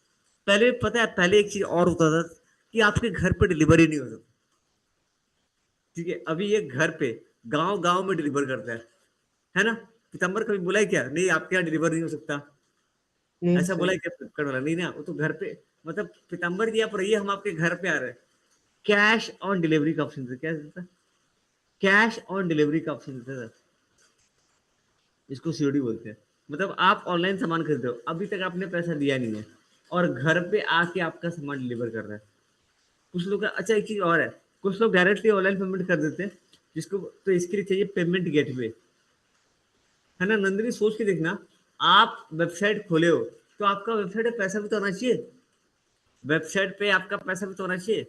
पहले पता है, पहले एक चीज और होता था कि आपके घर पे डिलीवरी नहीं हो सकती, ठीक है? अभी ये घर पे गांव गांव में डिलीवर करता है ना? पीतम्बर कभी बोला है क्या नहीं आपके यहाँ डिलीवर नहीं हो सकता? नहीं ऐसा बोला सर। है क्या फ्लिपकार्ट वाला? नहीं ना, वो तो घर पे, मतलब पीतम्बर जी आप रहिए, हम आपके घर पे आ रहे हैं। कैश ऑन डिलीवरी का ऑप्शन, क्या देता है? कैश ऑन डिलीवरी का ऑप्शन देता है, इसको सीओडी बोलते हैं। मतलब आप ऑनलाइन सामान खरीद रहे हो, अभी तक आपने पैसा दिया नहीं है, और घर पे आके आपका सामान डिलीवर कर रहा है। कुछ लोग, अच्छा एक चीज और है, कुछ लोग डायरेक्टली ऑनलाइन पेमेंट कर देते हैं, जिसको तो इसके लिए चाहिए पेमेंट गेटवे, है ना नंदिनी? सोच के देखना, आप वेबसाइट खोले हो तो आपका वेबसाइट पे पैसा भी तो आना चाहिए, वेबसाइट पे आपका पैसा भी तो होना चाहिए,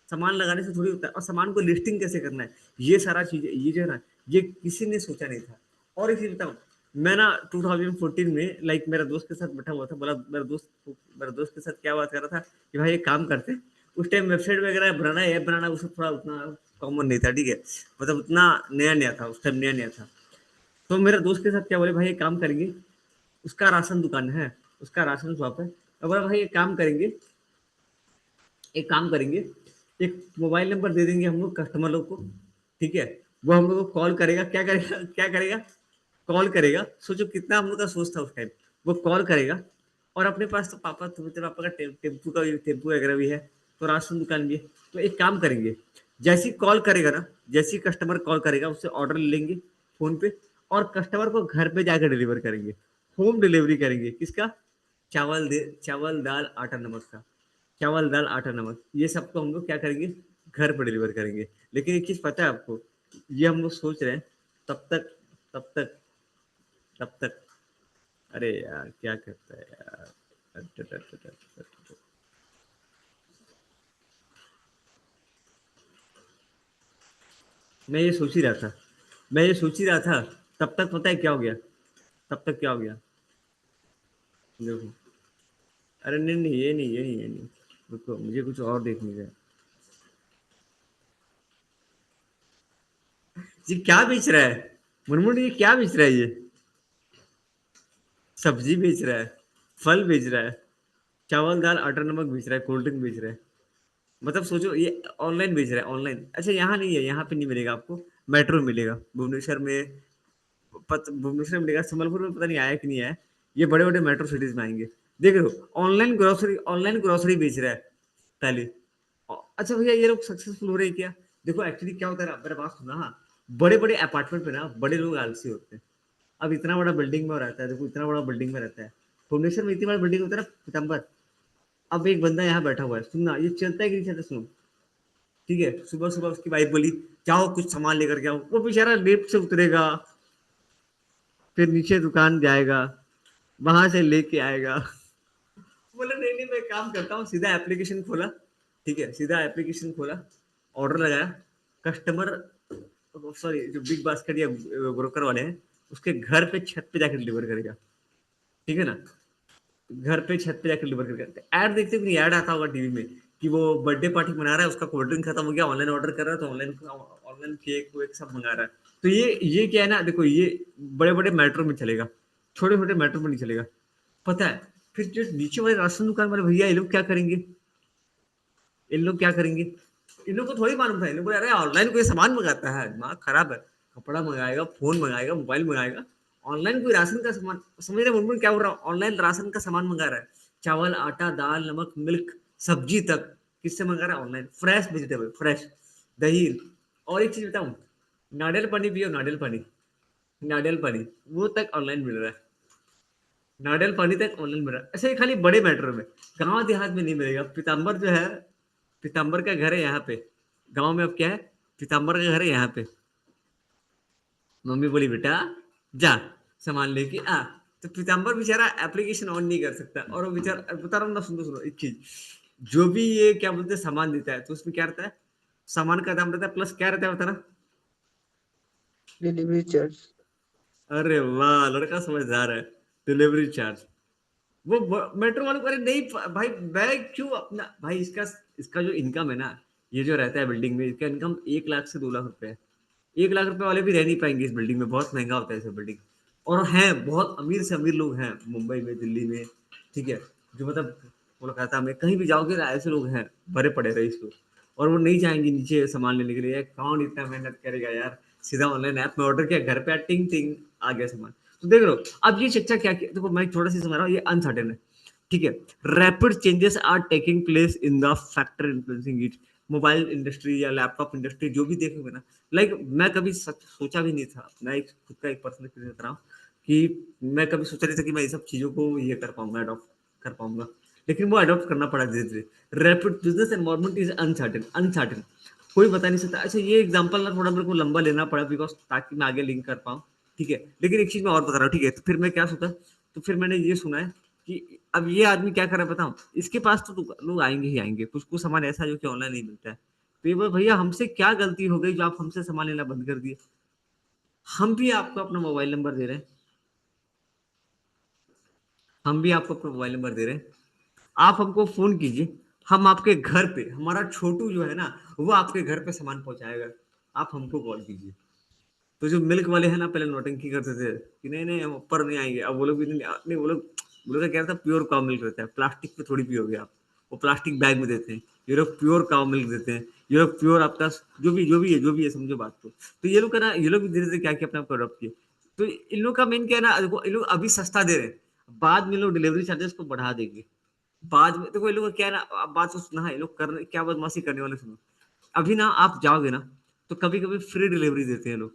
सामान लगाने से थोड़ी होता है। और सामान को लिस्टिंग कैसे करना है, ये सारा चीज, ये जो है ना, ये किसी ने सोचा नहीं था। और एक चीज बताऊं, मैं ना 2014 में लाइक मेरा दोस्त के साथ बैठा हुआ था, बोला मेरा दोस्त के साथ क्या बात कर रहा था कि भाई एक काम करते, उस टाइम वेबसाइट वगैरह बनाना, ऐप बनाना उसमें थोड़ा उतना कॉमन नहीं था, ठीक है, मतलब उतना नया नया था उस टाइम, नया नया था। तो मेरे दोस्त के साथ क्या बोले, भाई एक काम करेंगे, उसका राशन दुकान है, उसका राशन शॉप है, तो बोला भाई एक काम करेंगे, एक मोबाइल नंबर दे देंगे हम लोग कस्टमर लोग को, ठीक है, वो हम लोग को कॉल करेगा, क्या करेगा, कॉल करेगा, सोचो कितना हम लोग का सोच था उस टाइम, वो कॉल करेगा, और अपने पास तो तेरे पापा का टेम्पू का भी, टेम्पू वगैरह भी है, तो राशन दुकान भी है, तो एक काम करेंगे, जैसी कॉल करेगा ना, जैसी कस्टमर कॉल करेगा उससे ऑर्डर ले लेंगे फोन पे, और कस्टमर को घर पे जाकर डिलीवर करेंगे, होम डिलीवरी करेंगे, किसका, चावल दाल आटा नमक का, चावल दाल आटा नमक ये सब तो हम लोग क्या करेंगे, घर पर डिलीवर करेंगे। लेकिन एक चीज पता है आपको, ये हम लोग सोच रहे हैं, तब तक तब तक तब तक अरे यार क्या करता है यार, मैं ये सोच ही रहा था, तब तक पता है क्या हो गया, तब तक क्या हो गया, देखो, अरे नहीं नहीं, ये नहीं, रुको मुझे कुछ और देखने का है। ये क्या बेच रहा है, मुनमुन ये क्या बेच रहा है, ये सब्जी बेच रहा है, फल बेच रहा है, चावल दाल आटा नमक बेच रहा है, कोल्ड ड्रिंक बेच रहा है, मतलब सोचो ये ऑनलाइन बेच रहा है, ऑनलाइन। अच्छा यहाँ नहीं है, यहाँ पे नहीं मिलेगा आपको, मेट्रो में मिलेगा भुवनेश्वर में, भुवनेश्वर में मिलेगा, संबलपुर में पता नहीं आया कि नहीं आया, ये बड़े बड़े मेट्रो सिटीज में आएंगे। देख रहे हो, ऑनलाइन ग्रोसरी बेच रहा है पहले। अच्छा भैया ये लोग सक्सेसफुल हो रहे हैं क्या, देखो एक्चुअली क्या होता है ना, मेरा बात सुना, हाँ, बड़े बड़े अपार्टमेंट पे ना बड़े लोग आलसी होते हैं। अब इतना बड़ा बिल्डिंग में रहता है, देखो इतना बड़ा बिल्डिंग में रहता है, भुवनेश्वर में इतनी बड़ा बिल्डिंग होता है ना पीताम्बर। अब एक बंदा यहाँ बैठा हुआ है, सुनना ये चलता है कि नहीं चलता, सुनो, ठीक है, सुबह सुबह उसकी वाइफ बोली जाओ कुछ सामान लेकर के आओ, वो बेचारा लिफ्ट से उतरेगा, फिर नीचे दुकान जाएगा, वहां से लेके आएगा। बोले नहीं नहीं, मैं काम करता हूँ, सीधा एप्लीकेशन खोला, ठीक है, सीधा एप्लीकेशन खोला, ऑर्डर लगाया, कस्टमर, सॉरी जो बिग बास्केट या ब्रोकर वाले हैं, उसके घर पे छत पे जाकर डिलीवर करेगा, ठीक है ना, घर पे छत पे जाकर डिलीवर करेगा। ऐड देखते हो कि नहीं, ऐड आता होगा टीवी में कि वो बर्थडे पार्टी मना रहा है, उसका कोल्ड ड्रिंक खत्म हो गया, ऑनलाइन ऑर्डर कर रहा है, तो ऑनलाइन ऑनलाइन केक वेक सब मंगा रहा है। तो ये क्या है ना, देखो ये बड़े बड़े मेट्रो में चलेगा, छोटे छोटे मेट्रो में नहीं चलेगा, पता है। फिर जो नीचे वाले राशन दुकान वाले भैया, ये लोग क्या करेंगे, इन लोग क्या करेंगे, इन लोग को थोड़ी मालूम था, इन लोग बोले अरे ऑनलाइन कोई सामान मंगाता है, दिमाग खराब है, कपड़ा मंगाएगा, फोन मंगाएगा, मोबाइल मंगाएगा, ऑनलाइन कोई राशन का सामान, समझ रहे मुनमुन क्या हो रहा है, ऑनलाइन राशन का सामान मंगा रहा है, चावल आटा दाल नमक मिल्क सब्जी तक, किससे मंगा रहा है, ऑनलाइन, फ्रेश वेजिटेबल, फ्रेश दही। और एक चीज बताऊं, नारियल पानी पियो, नारियल पानी वो तक ऑनलाइन मिल रहा है, नारियल पानी तक ऑनलाइन मिल रहा है। ऐसे ही खाली बड़े मेट्रो में, गांव देहात में नहीं मिलेगा। पीताम्बर जो है, पीताम्बर का घर है यहाँ पे, गांव में अब क्या है, पीताम्बर का घर है यहाँ पे, मम्मी बोली बेटा जा सामान लेके आ, तो पीताम्बर बेचारा एप्लीकेशन ऑन नहीं कर सकता, और वो बेचारा बता रहा हूँ ना, सुनो सुनो एक चीज, जो भी ये क्या बोलते हैं सामान देता है, तो उसमें क्या रहता है, सामान का दाम रहता है प्लस क्या रहता है बताना, डिलीवरी चार्ज। अरे वाह लड़का समझदार है, डिलीवरी चार्ज। वो मेट्रो वालों को, अरे नहीं भाई, मैं क्यों अपना भाई, इसका जो इनकम है ना, ये जो रहता है बिल्डिंग में, इसका इनकम 1 लाख से 2 लाख रुपए है। 1 लाख रुपए वाले भी रह नहीं पाएंगे इस बिल्डिंग में, बहुत महंगा होता है इस बिल्डिंग। और हैं बहुत अमीर से अमीर लोग हैं मुंबई में, दिल्ली में, ठीक है, जो मतलब कोलकाता में कहीं भी जाओगे ना, ऐसे लोग हैं भरे पड़े रईस लोग, और वो नहीं जाएंगे नीचे सामान लेने के लिए, कौन इतना मेहनत करेगा यार, सीधा ऑनलाइन ऐप में ऑर्डर किया, घर पे टिंग टिंग आ गया सामान। तो देख लो, अब ये शिक्षा क्या किया, देखो मैं थोड़ा सा समझ रहा हूँ, ये अनसर्टेन है, ठीक है, rapid changes are taking place in the factor influencing it, mobile industry या लैपटॉप इंडस्ट्री जो भी देखोगे ना, लाइक मैं कभी सोचा भी नहीं था, मैं एक खुद का एक पर्सनल एक्सपीरियंस बता रहा हूँ कि मैं कभी सोचा नहीं था कि मैं ये सब चीजों को ये कर पाऊंगा, अडॉप्ट कर पाऊंगा, लेकिन वो अडॉप्ट करना पड़ा धीरे धीरे। Rapid business environment is uncertain, uncertain, कोई बता नहीं सकता। अच्छा ये एग्जांपल ना थोड़ा मेरे को लंबा लेना पड़ा, बिकॉज ताकि मैं आगे लिंक कर पाऊँ, ठीक है, लेकिन एक चीज मैं और बता रहा हूँ, ठीक है, तो फिर मैं क्या सोचा, तो फिर मैंने ये सुना है कि अब ये आदमी क्या कर रहा है बताऊं, इसके पास तो लोग आएंगे ही आएंगे, कुछ कुछ सामान ऐसा है जो कि ऑनलाइन नहीं मिलता है, तो ये बोले भैया हमसे क्या गलती हो गई जो आप हमसे सामान लेना बंद कर दिए, हम भी आपको अपना मोबाइल नंबर दे रहे हैं, हम भी आपको अपना मोबाइल नंबर दे रहे हैं, आप हमको फोन कीजिए, हम आपके घर पे, हमारा छोटू जो है ना वो आपके घर पे सामान पहुंचाएगा, आप हमको कॉल कीजिए। तो जो मिल्क वाले हैं ना पहले नौटंकी करते थे कि नहीं नहीं हम ऊपर नहीं आएंगे, अब वो लोग भी नहीं, नहीं वो लोग का क्या था, प्योर काउ मिल्क रहता है, प्लास्टिक पे थोड़ी पियोगे आप, वो प्लास्टिक बैग में देते हैं, ये लोग प्योर काउ मिल्क देते हैं, ये लोग प्योर आपका जो भी है समझो बात को। तो ये लोग का ना, ये लोग भी धीरे धीरे क्या किया अपने आप को अडॉप्ट किए। तो इन लोग का मेन क्या है ना, देखो इन लोग अभी सस्ता दे रहे हैं, बाद में ये लोग डिलीवरी चार्जेस को बढ़ा देंगे, बाद में देखो ये लोग का क्या है ना, अब बात को सुना है, ये लोग करने क्या बदमाशी करने वाले सुनो। अभी ना आप जाओगे ना तो कभी कभी फ्री डिलीवरी देते हैं लोग,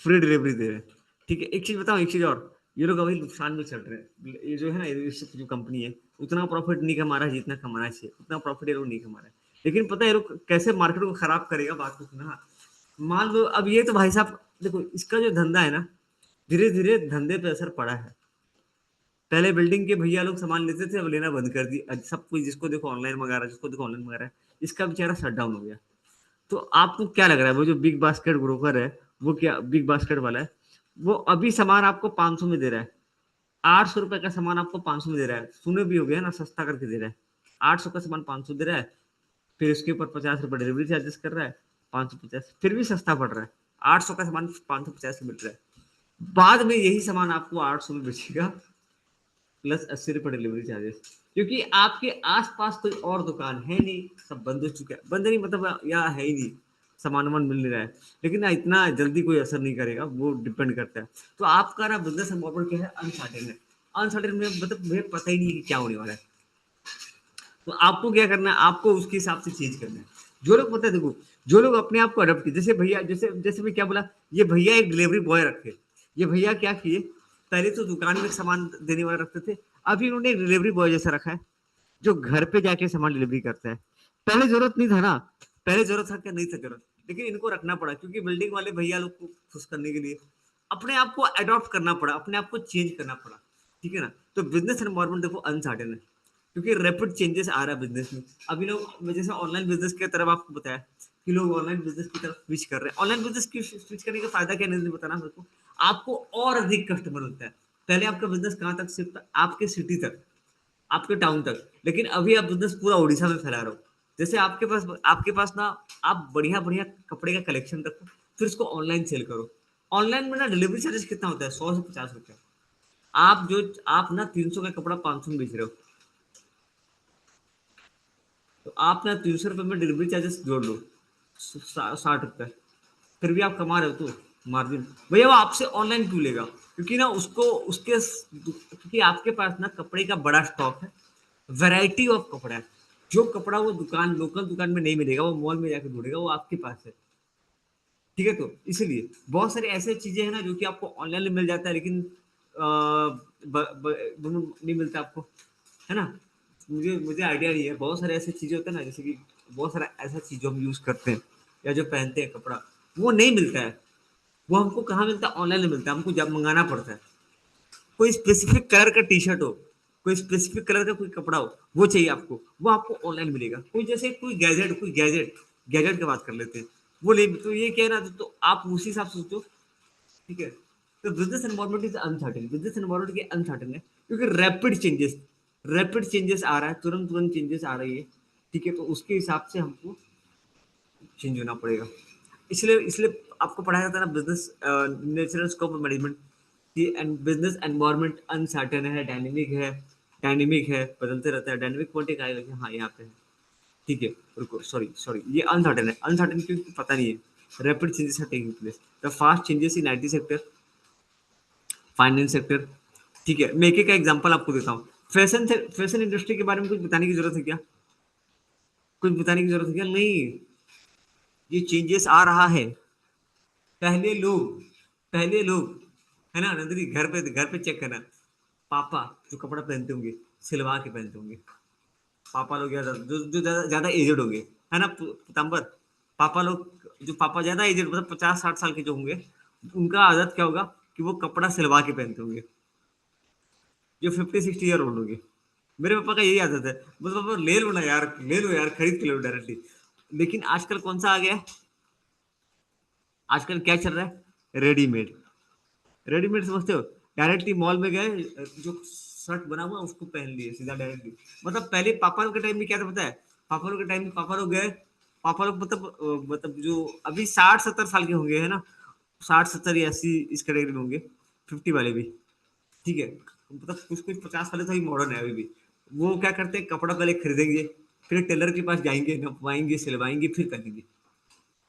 फ्री डिलीवरी दे रहे हैं। ठीक है, एक चीज बताओ, एक चीज और, ये लोग अभी नुकसान में चल रहे हैं, ये जो है ना, ये जो कंपनी है उतना प्रॉफिट नहीं कमा रहा है जितना कमाना चाहिए, उतना प्रॉफिट ये लोग नहीं कमा रहे हैं। लेकिन पता है ये लोग कैसे मार्केट को खराब करेगा, बात को सुना। मान लो अब ये तो भाई साहब देखो, इसका जो धंधा है ना, धीरे धीरे धंधे पे असर पड़ा है। पहले बिल्डिंग के भैया लोग सामान लेते थे, अब लेना बंद कर दी, अब सब कोई जिसको देखो ऑनलाइन मंगा रहा है, जिसको देखो ऑनलाइन मंगा रहा है, इसका बेचारा शट डाउन हो गया। तो आपको क्या लग रहा है वो जो बिग बास्केट ब्रोकर है, वो क्या बिग बास्केट वाला है, वो अभी सामान आपको 500 में दे रहा है, 800 रुपए का सामान आपको 500 में दे रहा है, सुने भी हो गया ना, सस्ता करके दे रहा है, 800 का सामान 500 दे रहा है, फिर उसके ऊपर 50 रुपए डिलीवरी चार्जेस कर रहा है, 550, फिर भी सस्ता पड़ रहा है, 800 का सामान 550 में मिल रहा है, बाद में यही सामान आपको 800 में बेचेगा, प्लस 80 रुपए डिलीवरी चार्जेस, क्योंकि आपके आसपास कोई और दुकान है नहीं, सब बंद हो चुका है, बंद नहीं मतलब यहाँ है ही नहीं, सामान वामान मिल नहीं रहा है। लेकिन ना इतना जल्दी कोई असर नहीं करेगा, वो डिपेंड करता है। तो आपका ना बिजनेस मॉडल क्या है, अनसर्टेन है, अनसर्टेन में मतलब मुझे पता ही नहीं है कि क्या होने वाला है। तो आपको क्या करना है, आपको उसके हिसाब से चेंज करना है। जो लोग पता है देखो, जो लोग अपने आप को अडॉप्ट किए, जैसे भैया, जैसे जैसे मैं क्या बोला, ये भैया एक डिलीवरी बॉय रखे, ये भैया क्या किए, पहले तो दुकान में सामान देने वाला रखते थे, अभी उन्होंने एक डिलीवरी बॉय जैसा रखा है, जो घर पे जाके सामान डिलीवरी करता है। पहले जरूरत नहीं था ना, पहले जरूरत था क्या, नहीं था जरूरत, लेकिन इनको रखना पड़ा क्योंकि बिल्डिंग वाले भैया लोग को खुश करने के लिए अपने आप को अडॉप्ट करना पड़ा, अपने आप को चेंज करना पड़ा। ठीक है ना, तो बिजनेस एनवायरमेंट देखो अनसर्टेन है, क्योंकि रैपिड चेंजेस आ रहा है बिजनेस में। अभी लोग जैसे ऑनलाइन बिजनेस की तरफ आपको बताया कि लोग ऑनलाइन बिजनेस की तरफ स्विच कर रहे हैं, ऑनलाइन बिजनेस की स्विच करने का फायदा क्या, नहीं बताना मेरे को, आपको और अधिक कस्टमर मिलता है। पहले आपका बिजनेस कहाँ तक सिर्फ आपके सिटी तक, आपके टाउन तक, लेकिन अभी आप बिजनेस पूरा उड़ीसा में फैला रहे हो। जैसे आपके पास ना, आप बढ़िया बढ़िया कपड़े का कलेक्शन रखो, फिर उसको ऑनलाइन सेल करो। ऑनलाइन में ना डिलीवरी चार्जेस कितना होता है, 100 से 50 रुपया। आप ना 300 का कपड़ा 500 में बेच रहे हो, तो आप ना 300 रुपये में डिलीवरी चार्जेस जोड़ लो, 60 रुपये, फिर भी आप कमा रहे हो तो मार्जिन। भैया वो आपसे ऑनलाइन क्यों लेगा, क्योंकि ना उसको उसके क्योंकि आपके पास ना कपड़े का बड़ा स्टॉक है, वैरायटी ऑफ कपड़ा है। जो कपड़ा वो दुकान, लोकल दुकान में नहीं मिलेगा, वो मॉल में जाकर ढूंढेगा, वो आपके पास है। ठीक है, तो इसीलिए बहुत सारी ऐसी चीजें हैं ना जो कि आपको ऑनलाइन मिल जाता है, लेकिन नहीं मिलता आपको, है ना। मुझे मुझे आइडिया नहीं है, बहुत सारे ऐसे चीजें होते हैं ना, जैसे कि बहुत सारा ऐसा चीज जो हम यूज करते हैं या जो पहनते हैं कपड़ा, वो नहीं मिलता है। वो हमको कहाँ मिलता है, ऑनलाइन मिलता है, हमको जब मंगाना पड़ता है। कोई स्पेसिफिक कलर का टी शर्ट हो, कोई स्पेसिफिक कलर का कोई कपड़ा हो, वो चाहिए आपको, वो आपको ऑनलाइन मिलेगा। कोई जैसे कोई गैजेट गैजेट की बात कर लेते हैं, वो ले, तो ये क्या है ना, तो आप उसी हिसाब से सोचो। ठीक है, तो business environment is uncertain, business environment के अनसर्टेन है, क्योंकि रैपिड चेंजेस आ रहा है, तुरंत तुरंत चेंजेस आ रही है। ठीक है, तो उसके हिसाब से हमको चेंज होना पड़ेगा। इसलिए इसलिए आपको पढ़ाया जाता है ना बिजनेस नेचुरल स्कोप मैनेजमेंट, कि बिजनेस एनवायरनमेंट अनसर्टेन है, डायनेमिक है, बदलते रहता है। डायनेमिक वर्ड एक आएगा कि हाँ यहाँ पे है। ठीक है, रुको, सॉरी सॉरी, ये अनसर्टेन है, अनसर्टेन क्योंकि पता नहीं है। Rapid changes are taking place, the fast changes in IT sector, finance sector. ठीक है, मैं एक एग्जांपल आपको देता हूँ। फैशन इंडस्ट्री के बारे में कुछ बताने की जरूरत है क्या, कुछ बताने की जरूरत है क्या, नहीं। ये चेंजेस आ रहा है। पहले लोग पहले लोग है ना नंदनी, घर पे चेक करना, पापा जो कपड़ा पहनते होंगे सिलवा के पहनते होंगे। पापा लोग ज्यादा, जो ज्यादा ज्यादा एजेड होंगे, है ना पीताम्बर, पापा लोग, जो पापा ज्यादा एजेड मतलब 50-60 साल के जो होंगे, उनका आदत क्या होगा कि वो कपड़ा सिलवा के पहनते होंगे। जो 50-60 ईयर ओल्ड होंगे, मेरे पापा का यही आदत है, बस पापा ले लो ना यार, ले लो यार, खरीद के लो डायरेक्टली। लेकिन आजकल कौन सा आ गया है, आजकल क्या चल रहा है, रेडीमेड। रेडीमेड समझते हो? डायरेक्टली मॉल में गए, जो शर्ट बना हुआ उसको पहन लिए सीधा डायरेक्टली। मतलब पहले पापा लोग के टाइम में क्या था पता है? पापा लोग के टाइम में पापा लोग गए, पापा लोग मतलब मतलब जो अभी 60-70 साल के होंगे है ना, 60-70 या 80 इस कैटेगरी में होंगे, 50 वाले भी, ठीक है, मतलब कुछ कुछ 50 वाले तो अभी मॉडर्न है अभी भी। वो क्या करते हैं, कपड़ा पहले खरीदेंगे, फिर टेलर के पास जाएंगे, नपवाएंगे, सिलवाएंगे, फिर करेंगे।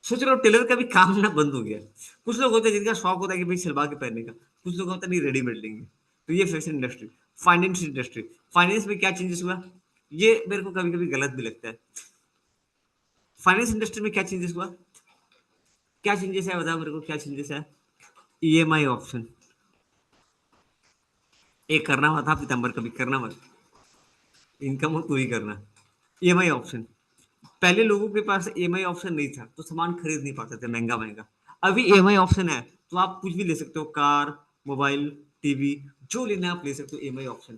सोच रहे हो टेलर का भी काम ना बंद हो गया है। कुछ लोग होते हैं जिनका शौक होता है कि भाई सिलवा के पहनने का, कुछ लोग होता है नहीं रेडीमेड लेंगे। तो ये fashion industry. Finance industry, finance में क्या चेंजेस हुआ, ये मेरे को कभी कभी गलत भी लगता है। फाइनेंस इंडस्ट्री में क्या चेंजेस हुआ, क्या चेंजेस है बताओ मेरे को, क्या चेंजेस है? ईएमआई ऑप्शन एक करना हुआ था पीतम्बर, कभी करना मत, इनकम हो तो ही करना। ईएमआई ऑप्शन, पहले लोगों के पास ईएमआई ऑप्शन नहीं था तो सामान खरीद नहीं पाते थे महंगा महंगा। अभी ईएमआई ऑप्शन है तो आप कुछ भी ले सकते हो, कार, मोबाइल, टीवी, जो लेना है आप ले सकते हो, ईएमआई ऑप्शन।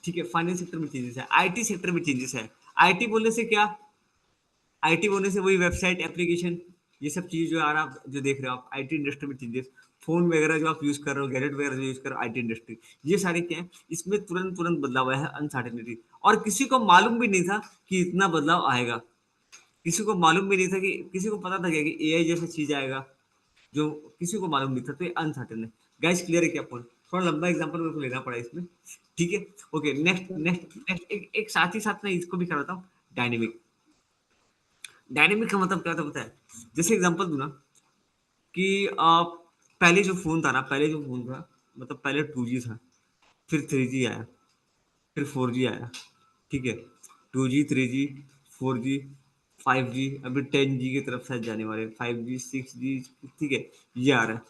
ठीक है, फाइनेंस सेक्टर में चेंजेस है, आईटी सेक्टर में चेंजेस है। आईटी बोलने से क्या, आईटी बोलने से वही वेबसाइट, एप्लीकेशन, ये सब चीज जो आ रहा आप जो देख रहे हो आप, आईटी इंडस्ट्री में चेंजेस। फोन वगैरह जो आप यूज कर रहे हो, गैजेट वगैरह जो यूज कर रहे हो, आईटी इंडस्ट्री, ये सारे क्या है, इसमें तुरंत तुरंत बदलाव आया है, अनसर्टेनिटी। और किसी को मालूम भी नहीं था कि इतना बदलाव आएगा। किसी को मालूम भी नहीं था कि, किसी को पता था क्या कि एआई जैसा चीज आएगा, जो किसी को मालूम नहीं था, तो ये अनसर्टेन है। गाइस क्लियर है क्या पॉइंट? थोड़ा लंबा एग्जांपल मेरे को लेना पड़ा इसमें, ठीक है। ओके, नेक्स्ट नेक्स्ट नेक्स्ट, एक साथ ही साथ मैं इसको भी कराता हूँ, डायनेमिक। डायनेमिक का मतलब क्या था पता है? जैसे एग्जांपल दूं ना, कि पहले जो फोन था ना, पहले जो फोन था, मतलब पहले 2G था, फिर 3G आया, फिर 4G आया, ठीक है, 2G, 3G, 4G, 5G, अभी 10G की तरफ शायद जाने वाले, 5G, 6G, ठीक है, ये आ रहा है।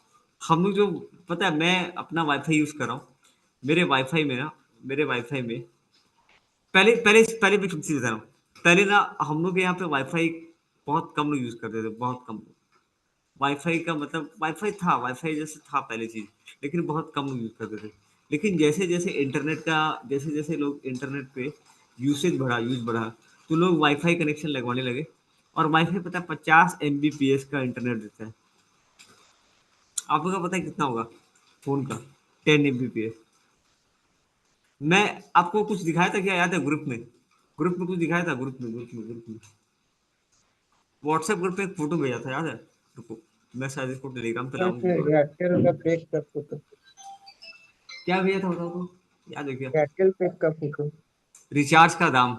हम लोग जो, पता है मैं अपना वाईफाई यूज कर रहा हूँ, मेरे वाईफाई में ना, मेरे वाईफाई में, पहले पहले पहले भी चीज बता रहा हूँ, पहले ना हम लोग यहाँ पे वाईफाई बहुत कम लोग यूज करते थे, बहुत कम। वाईफाई का मतलब वाईफाई था, वाईफाई जैसे था पहले चीज, लेकिन बहुत कम लोग यूज करते थे। लेकिन जैसे जैसे इंटरनेट का, जैसे जैसे लोग इंटरनेट पे यूसेज बढ़ा, यूज बढ़ा, तो लोग वाईफाई कनेक्शन लगवाने लगे। और वाईफाई पता है 50 Mbps का इंटरनेट देता है। आपको पता है कितना होगा फोन का? 10 Mbps। मैं आपको कुछ दिखाया था क्या, याद है ग्रुप में? ग्रुप में कुछ दिखाया था, ग्रुप में व्हाट्सएप ग्रुप में एक फोटो भेजा था, याद है? रुको, मैं शायद इसको टेलीग्राम पे लाऊंगा। एयरटेल का पैक का फोटो। क्या भेजा था बताओ तो, याद है क्या? एयरटेल पैक का फोटो। रिचार्ज का दाम।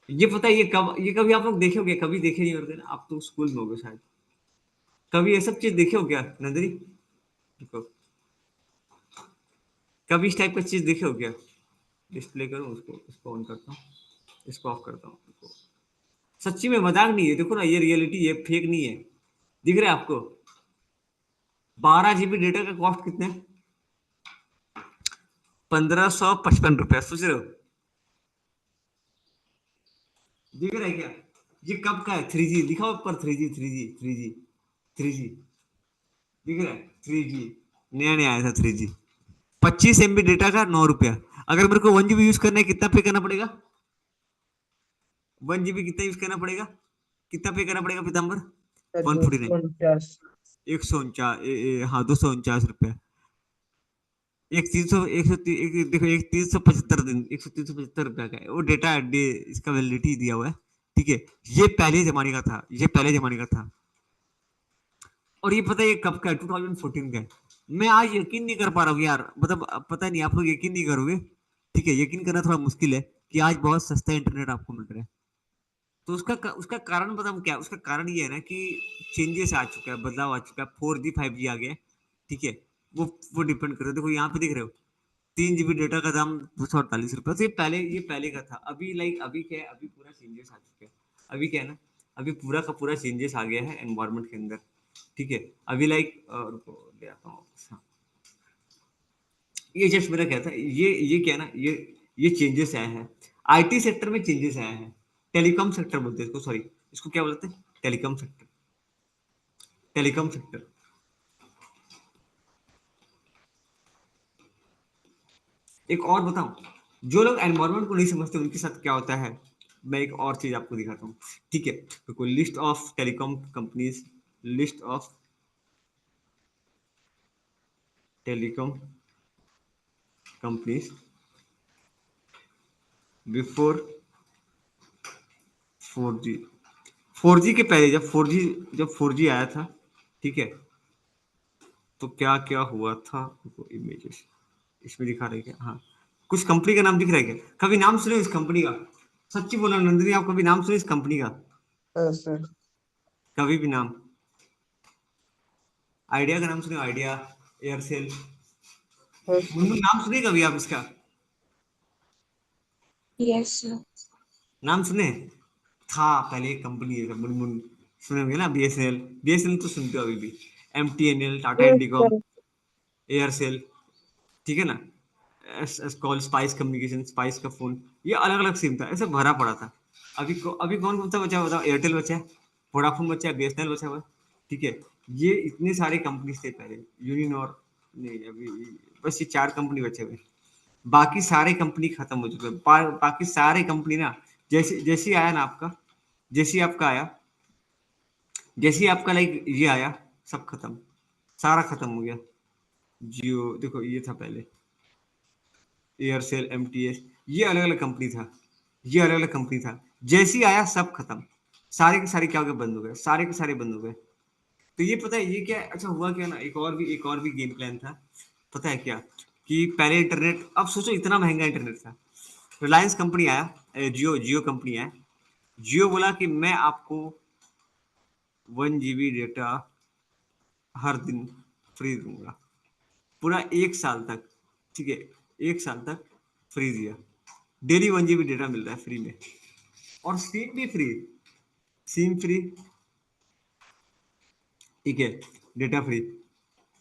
ये पता है, ये कब, ये कभी आप लोग देखे होगे? कभी देखे नहीं होते ना, आप तो स्कूल में होगे शायद। कभी ये सब चीज देखे हो क्या नंदरी? देखो, कभी इस टाइप का चीज देखे हो क्या? डिस्प्ले करूँ उसको, इसको ऑन करता हूँ, इसको ऑफ करता हूँ, देखो। सच्ची में मजाक नहीं है, देखो ना, ये रियलिटी है, फेक नहीं है। दिख रहा है आपको? 12 GB डेटा का कॉस्ट कितने? 1555 रुपया, सोच रहे हो? दिख रहा है क्या? ये कब का है? 3G दिखाओ ऊपर, 3G, 3G, 3G, 3G, दिख रहा है? 3G, नया नया आया था 3G। 25 MB डेटा का 9 रुपया। अगर मेरे को 1 GB यूज करना है, कितना पे करना पड़ेगा? 1 GB कितना यूज करना पड़ेगा? कितना पे करना पड़ेगा पीताम्बर? दो 149, सौ उनचास 149, हाँ 249 रुपया। एक 300, एक देखो, एक 375 दिन, 100, 375 रुपया का है वो डेटा डे, इसका वैलिडिटी दिया हुआ है, ठीक है। ये पहले जमाने का था, ये पहले जमाने का था। और ये पता है ये कब का है? 2014 का है। मैं आज यकीन नहीं कर पा रहा हूँ यार, मतलब पता नहीं, आप लोग यकीन नहीं करोगे, ठीक है, यकीन करना थोड़ा मुश्किल है, कि आज बहुत सस्ता इंटरनेट आपको मिल रहा है। तो उसका कारण बताऊँ क्या? उसका कारण ये है ना कि चेंजेस आ चुका है, बदलाव आ चुका है, 4G 5G आ गया है, ठीक है। वो डिपेंड कर रहे हो, देखो यहाँ पे दिख रहे हो, 3 GB डेटा का दाम 248 रुपये। तो ये पहले का था। अभी लाइक अभी क्या है, अभी पूरा चेंजेस आ चुके हैं। अभी क्या है ना, अभी पूरा का पूरा चेंजेस आ गया है एनवायरनमेंट के अंदर, ठीक है। अभी लाइक रुको ले आता हूँ वापस, हाँ। ये जस्ट मेरा क्या था, ये क्या है ना, ये चेंजेस आए हैं। आईटी सेक्टर में चेंजेस आए हैं। टेलीकॉम सेक्टर बोलते हैं इसको, सॉरी, इसको क्या बोलते हैं? Telecom sector, telecom sector. एक और बताऊं, जो लोग एनवायरनमेंट को नहीं समझते उनके साथ क्या होता है, मैं एक और चीज आपको दिखाता हूँ, ठीक है। तो कोई list of telecom companies, list of telecom companies before 4G। 4G के पहले, जब 4G आया था, ठीक है, तो क्या क्या हुआ था। इमेजेस इसमें दिखा रहे क्या? हाँ, कुछ कंपनी का नाम दिख रहा है क्या? कभी नाम सुने इस कंपनी का? सच्ची बोला नंदिनी, आप कभी नाम सुने इस कंपनी का? सर। कभी भी नाम? आइडिया का नाम सुने? Idea, Aircel, sir. मुनमुन, नाम सुने कभी आप इसका? Yes sir. नाम सुने? था पहले एक कंपनी है मुनमुन, सुने होंगे ना? बीएसएनएल, बीएसएनएल तो सुनते हो अभी भी। MTNL, Tata yes Indicom, sir. Aircel, ठीक है ना? S S call, spice communication, spice का फोन, ये अलग अलग सिम था, ऐसे भरा पड़ा था। अभी कौन कौन सा बचा है बताओ? एयरटेल बचा है, वोडाफोन बचा है, बीएसएनएल बचा हुआ है, ठीक है। ये इतने सारे कंपनी थे पहले, यूनिनॉर, नहीं अभी, बस ये 4 कंपनी बचे हुए। बाकी सारे कंपनी खत्म हो चुके हैं। बाकी सारे कंपनी ना, जैसे जैसे ही आया ना आपका, जैसे ही आपका आया, जैसे ही आपका लाइक ये आया, सब खत्म, सारा खत्म हो गया। जियो देखो, ये था पहले, एयरसेल, एमटीएस, ये अलग अलग कंपनी था, ये अलग अलग कंपनी था। जैसे ही आया सब खत्म, सारे के सारे क्या हो गए? बंद हो गए, सारे के सारे बंद हो गए। तो ये पता है ये क्या? अच्छा हुआ क्या ना, एक और भी गेम प्लान था। पता है क्या? कि पहले इंटरनेट, अब सोचो इतना महंगा इंटरनेट था। रिलायंस कंपनी आया, जियो जियो कंपनी आया। जियो बोला कि मैं आपको 1 GB डेटा हर दिन फ्री दूंगा, पूरा 1 साल तक, ठीक है, 1 साल तक फ्री दिया। डेली 1 GB डेटा मिल रहा है फ्री में, और सिम भी फ्री, सिम फ्री, ठीक है, डेटा फ्री।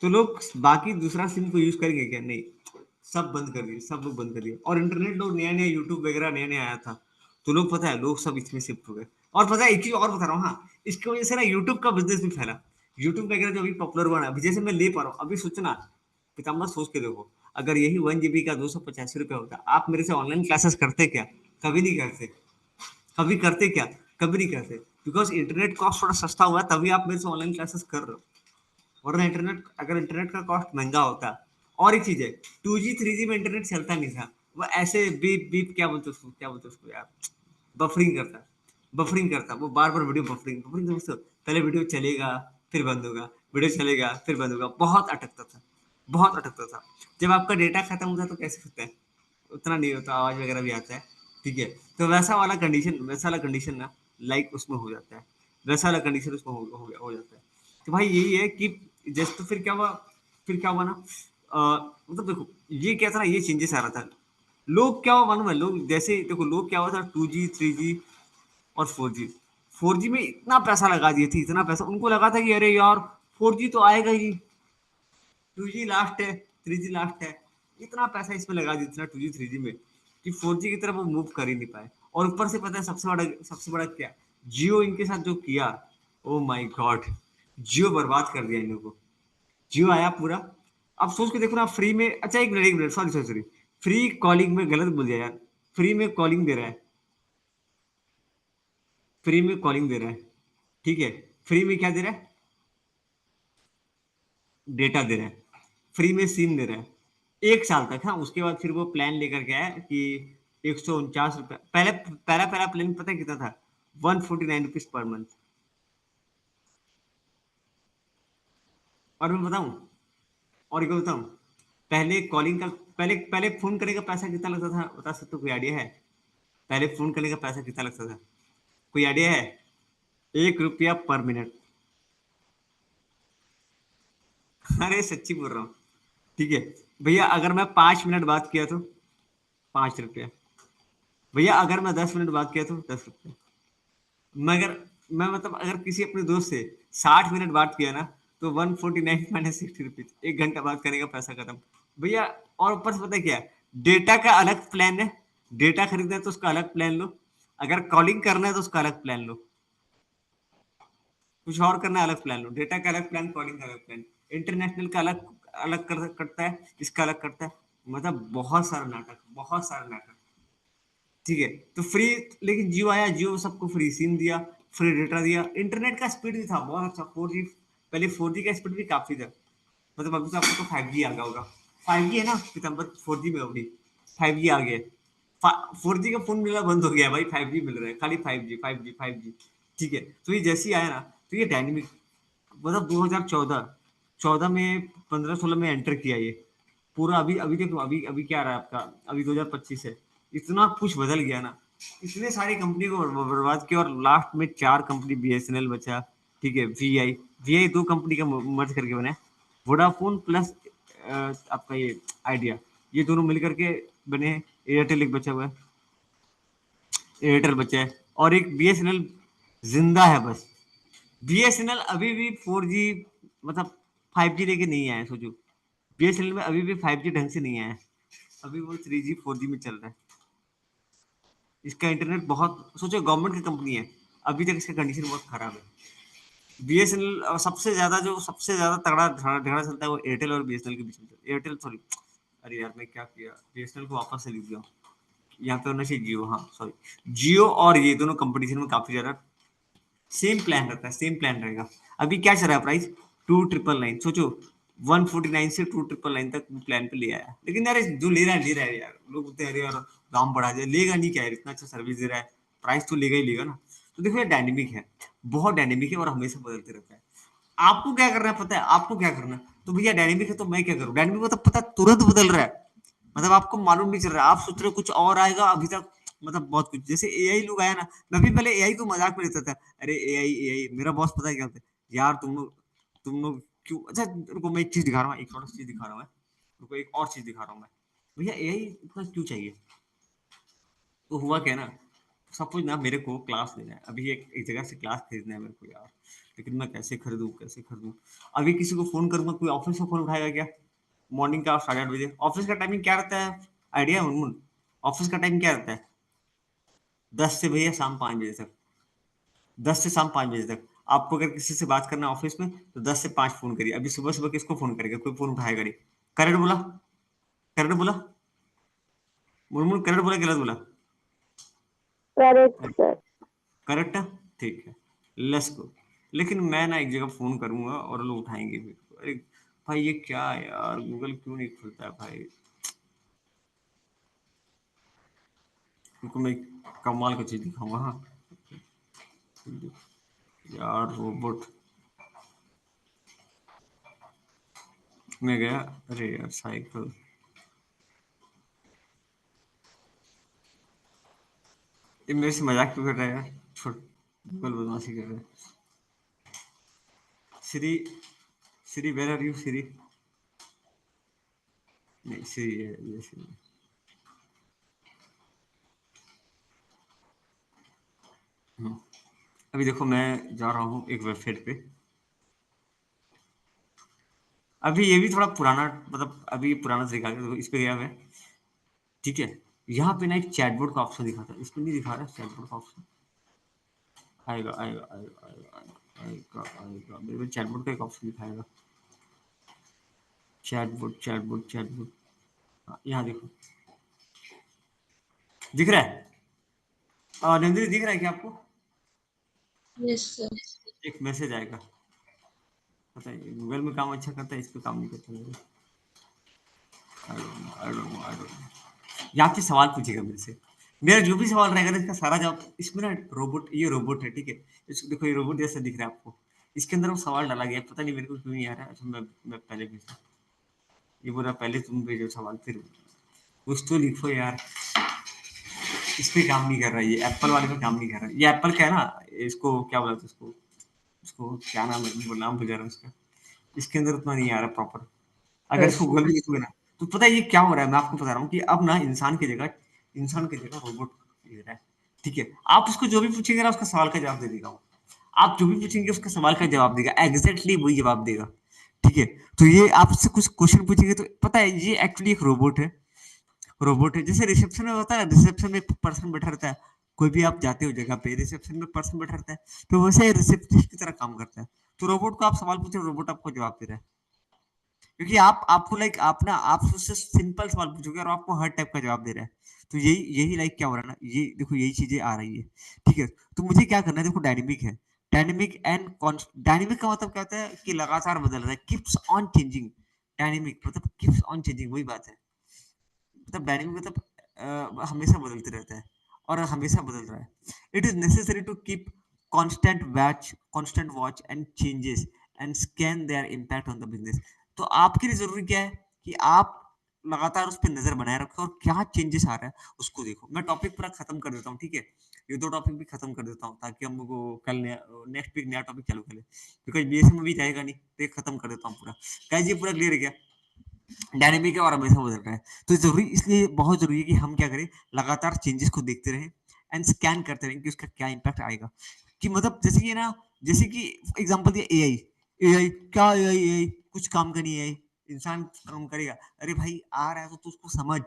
तो लोग बाकी दूसरा सिम को यूज करेंगे क्या? नहीं, सब बंद कर दिए, सब लोग बंद कर दिए। और इंटरनेट लोग नया नया, यूट्यूब वगैरह नया नया आया था, तो लोग पता है, लोग सब इसमें शिफ्ट हो गए। और पता है एक चीज और बता रहा हूँ, हाँ, इसकी वजह से ना यूट्यूब का बिजनेस भी फैला। यूट्यूब वगैरह जो अभी पॉपुलर हुआ ना, अभी जैसे मैं ले पा रहा हूँ, अभी सोचना, पिताम्बर सोच के देखो, अगर यही 1 GB का 285 रुपया होता, आप मेरे से ऑनलाइन क्लासेस करते क्या? कभी नहीं करते। कभी करते क्या? कभी नहीं करते। बिकॉज इंटरनेट कॉस्ट थोड़ा सस्ता हुआ है, तभी आप मेरे से ऑनलाइन क्लासेस कर रहे हो। वरना इंटरनेट, अगर इंटरनेट का कॉस्ट महंगा होता। और एक चीज है, 2G 3G में इंटरनेट चलता नहीं था, वो ऐसे बीप बीप, क्या बोलते उसको, क्या बोलते उसको यार, बफरिंग करता, बफरिंग करता, वो बार बार वीडियो बफरिंग बफरिंग समझते हो? पहले वीडियो चलेगा, फिर बंद होगा, वीडियो चलेगा, फिर बंद होगा, बहुत अटकता था, बहुत अटकता था। जब आपका डेटा खत्म होता है तो कैसे होता है? उतना नहीं होता, आवाज वगैरह भी आता है, ठीक है। तो वैसा वाला कंडीशन ना, लाइक उसमें हो जाता है, वैसा वाला कंडीशन उसमें हो जाता है। तो भाई यही है कि जस्ट, तो फिर क्या हुआ ना, मतलब देखो, ये क्या था ना, ये चेंजेस आ रहा था। लोग क्या हुआ मालूम है? लोग जैसे देखो, लोग क्या हुआ था, 2G 3G और 4G, 4G में इतना पैसा लगा दिए थे, इतना पैसा उनको लगा था कि अरे यार 4G तो आएगा ही, 2G लास्ट है, 3G लास्ट है। इतना पैसा इसमें लगा दिया था 2G 3G में, कि 4G की तरफ वो मूव कर ही नहीं पाए। और ऊपर से पता है सबसे बड़ा क्या? जियो इनके साथ जो किया, ओ माय गॉड, जियो बर्बाद कर दिया इन लोगों को। जियो आया पूरा, अब सोच के देखो ना, फ्री में, अच्छा एक minute, sorry sorry sorry, free calling में गलत बोल दिया यार, फ्री में कॉलिंग दे रहा है, फ्री में कॉलिंग दे रहा है, ठीक है। फ्री में क्या दे रहा है? डेटा दे रहा है, फ्री में सिम दे रहा है, 1 साल तक। हाँ, उसके बाद फिर वो प्लान लेकर के आया कि 149 रुपया, पहले पहला पहला प्लान पता है कितना था? 149 रुपीज पर मंथ। और मैं बताऊं, और क्या बताऊं, पहले कॉलिंग का, पहले पहले फोन करने का पैसा कितना लगता था, बता सकते हो? कोई आइडिया है? पहले फोन करने का पैसा कितना लगता था? कोई आइडिया है? 1 रुपया पर मिनट। अरे सच्ची बोल रहा हूँ, ठीक है। भैया अगर मैं 5 मिनट बात किया तो 5 रुपया। भैया अगर मैं 10 मिनट बात किया तो 10 रुपया। मगर मैं मतलब अगर किसी अपने दोस्त से 60 मिनट बात किया ना, तो 149 - 60 रुपीज, 1 घंटा बात करने का पैसा खत्म भैया। और ऊपर से पता है क्या है? डेटा का अलग प्लान है, डेटा खरीदना है तो उसका अलग प्लान लो, अगर कॉलिंग करना है तो उसका अलग प्लान लो, कुछ और करना है अलग प्लान लो। डेटा का अलग प्लान, कॉलिंग का अलग प्लान, इंटरनेशनल का अलग अलग करता है, इसका अलग करता है। मतलब बहुत सारा नाटक, बहुत सारा नाटक, ठीक है। तो फ्री, लेकिन जियो आया, जियो सबको फ्री सिम दिया, फ्री डेटा दिया, इंटरनेट का स्पीड भी था बहुत अच्छा, 4G, पहले 4G का स्पीड भी काफी था, मतलब अभी तो आपको तो 5G आ गया होगा, 5G है ना, सितंबर 4G में अभी 5G आ गया, 4G का फोन मिलना बंद हो गया भाई, 5G मिल रहा है, खाली 5G 5G 5G। ठीक है, तो ये जैसे ही आया ना, तो ये डायनेमिक, मतलब 2014 में 15-16 में एंटर किया ये पूरा। अभी अभी देखो, अभी अभी क्या रहा है आपका, अभी 2025 है, इतना कुछ बदल गया ना, इतने सारी कंपनी को बर्बाद किया, और लास्ट में 4 कंपनी, BSNL बचा, ठीक है, वी आई 2 कंपनी का मर्ज करके बना है, वोडाफोन प्लस आपका ये आइडिया, ये दोनों मिलकर के बने हैं। एयरटेल एक बचा हुआ है, एयरटेल बचा है, और एक BSNL जिंदा है बस। BSNL अभी भी 4G, मतलब 5G लेके नहीं आया, सोचो, BSNL में अभी भी 5G ढंग से नहीं आया है, अभी वो 3G 4G में चल रहा है। इसका इंटरनेट बहुत, सोचो गवर्नमेंट की कंपनी है, अभी तक इसका कंडीशन बहुत खराब है। BSNL सबसे ज्यादा तगड़ा झगड़ा चलता है वो एयरटेल और BSNL के बीच में, एयरटेल सॉरी, अरे यार मैं क्या किया, BSNL को वापस से लिख दिया, यहाँ पे होना चाहिए जियो, हाँ सॉरी, जियो और ये दोनों कंपटीशन में काफी ज्यादा सेम प्लान रहता है, सेम प्लान रहेगा। अभी क्या चल रहा है प्राइस, 2,999, सोचो 149 से 2,999 तक प्लान पे ले आया, लेकिन यार जो ले रहा है यार, लोग बोलते हैं अरे यार दाम बढ़ा दिया, लेगा नहीं क्या यार, इतना अच्छा सर्विस दे रहा है, प्राइस तो लेगा ही लेगा ना। तो देखो ये डायनेमिक है, बहुत डायनेमिक है, और हमेशा बदलते रहता है। आपको क्या करना है पता है, आपको क्या करना है, तो भैया डायनेमिक है तो मैं क्या करूँ, डायनेमिक मतलब पता है, तुरंत बदल रहा है, मतलब आपको मालूम नहीं चल रहा, आप सोच रहे हो कुछ और आएगा अभी तक, मतलब बहुत कुछ, जैसे एआई लोग आया ना, मैं भी पहले एआई को मजाक में लेता था, अरे एआई एआई, मेरा बॉस पता है क्या होता है, यार तुम लोग क्यों, अच्छा रुको मैं एक चीज दिखा रहा हूँ, एक और चीज दिखा रहा हूँ मैं, रुको एक और चीज दिखा रहा हूँ मैं, भैया एआई इतना क्यों चाहिए। तो हुआ क्या ना, सपोज ना मेरे को क्लास लेना है, अभी एक जगह से क्लास खरीदना है मेरे को यार, लेकिन मैं कैसे खरीदूं। अभी किसी को फोन करूंगा, कोई ऑफिस में फोन उठाएगा क्या, मॉर्निंग का 8:30 बजे, ऑफिस का टाइमिंग क्या रहता है, आइडिया मुनमुन, ऑफिस का टाइम क्या रहता है, 10 से भैया शाम 5 बजे तक, 10 से शाम 5 बजे तक। आपको अगर किसी से बात करना है ऑफिस में, तो 10 से 5 फोन करिए, अभी सुबह सुबह किसको फोन करेगा, कोई फोन उठाएगा नहीं। करेक्ट बोला, करेक्ट बोला, मुनमुन करेक्ट बोला, गलत बोला, करेक्ट सर। करेक्ट है, ठीक है, लेट्स गो। लेकिन मैं ना एक जगह फोन करूंगा और लोग उठाएंगे भी, अरे भाई ये क्या है यार, गूगल क्यों नहीं खुलता है भाई, उनको मैं कमाल की चीज दिखाऊंगा, हाँ यार रोबोट में गया, अरे यार साइकिल, ये मेरे से मजाक क्यों कर रहा है यार, छोड़, गूगल बदमाशी कर रहा है। Shri, Shri where are you Shri, नहीं श्री है ये श्री। हम्म, अभी देखो मैं जा रहा हूँ एक वेबसाइट पे, अभी ये भी थोड़ा पुराना, मतलब अभी पुराना तरीका है, तो इस पे गया मैं, ठीक है, यहाँ पे ना एक चैटबॉट का ऑप्शन दिखा था, इसमें नहीं दिखा रहा चैटबॉट का ऑप्शन, आएगा आएगा आएगा आएगा आएगा आएगा आएगा, मेरे को चैटबॉट का एक ऑप्शन दिखाएगा, चैटबॉट, हाँ, यहाँ देखो, दिख रहा है, नंदिनी दिख रहा है क्या आपको, यस सर। एक मैसेज आएगा, पता है गूगल में काम अच्छा करता है, इस पे काम नहीं करता मेरे, यहाँ पे सवाल पूछेगा मेरे से, मेरा जो भी सवाल रहेगा ना इसका सारा जवाब, इसमें ना रोबोट, ये रोबोट है ठीक है, इसको देखो ये रोबोट जैसा दिख रहा है आपको, इसके अंदर वो सवाल डाला गया है, पता नहीं मेरे को क्यों नहीं आ रहा है, अच्छा मैं पहले भेजता हूँ। ये बोला पहले तुम भेजो सवाल, फिर कुछ तो लिखो यार, इस पे काम नहीं कर रहा है, ये एप्पल वाले पे काम नहीं कर रहा है, ये एप्पल का है ना, इसको क्या बोला था इसको, इसको क्या नाम है, वो नाम भूल जा रहा हूँ इसका, इसके अंदर उतना नहीं आ रहा प्रॉपर, अगर इसको गूगल में लिखोगे ना, तो पता है ये क्या हो रहा है, मैं आपको बता रहा हूँ कि अब ना इंसान की जगह रोबोट ले रहा है, ठीक है, आप उसको जो भी पूछेंगे ना उसका सवाल का जवाब दे देगा वो, आप जो भी पूछेंगे उसका सवाल का जवाब देगा, एग्जैक्टली वही जवाब देगा, ठीक है। तो ये आपसे कुछ क्वेश्चन पूछेंगे तो पता है ये एक्चुअली एक रोबोट है, जैसे रिसेप्शन में होता है, रिसेप्शन में एक पर्सन बैठा रहता है, कोई भी आप जाते हो जगह पे, रिसेप्शन में पर्सन बैठा रहता है, तो वैसे रिसेप्शनिस्ट की तरह काम करता है, तो रोबोट को आप सवाल पूछे, रोबोट आपको जवाब दे रहा है, क्योंकि आपको लाइक आप उससे सिंपल सवाल पूछोगे और आपको हर टाइप का जवाब दे रहा है, तो यही यही लाइक क्या हो रहा है ना, ये देखो यही चीजें आ रही है, ठीक है। तो मुझे क्या करना है, देखो डायनेमिक है, डायनेमिक का मतलब क्या होता है कि लगातार बदल रहा है, कीप्स ऑन चेंजिंग, डायनेमिक मतलब कीप्स ऑन चेंजिंग, वही बात है। मतलब डायनेमिक मतलब हमेशा बदलते रहता है और हमेशा बदल रहा है। It is necessary to keep constant watch and changes and scan their impact on the business. तो आपके लिए जरूरी क्या है कि आप लगातार उस पर नजर बनाए रखो और क्या चेंजेस आ रहा है उसको देखो। मैं टॉपिक पूरा खत्म कर देता हूँ, ठीक है, ये 2 टॉपिक भी खत्म कर देता हूँ ताकि हम लोग को कल नेक्स्ट वीक नया टॉपिक चालू करें, बिकॉज बीएससी में भी जाएगा नहीं, तो ये खत्म कर देता हूँ पूरा। गाइस ये पूरा क्लियर है क्या? डायनेमिक है और हमेशा बदल रहा है, तो जरूरी इसलिए बहुत जरूरी है कि हम क्या करें, लगातार चेंजेस को देखते रहें एंड स्कैन करते रहें कि उसका क्या इम्पैक्ट आएगा। कि मतलब जैसे कि ना, जैसे कि एग्जांपल दिया एआई, एआई क्या, एआई कुछ काम का नहीं है, इंसान काम करेगा। अरे भाई आ रहा है तो तू उसको समझ,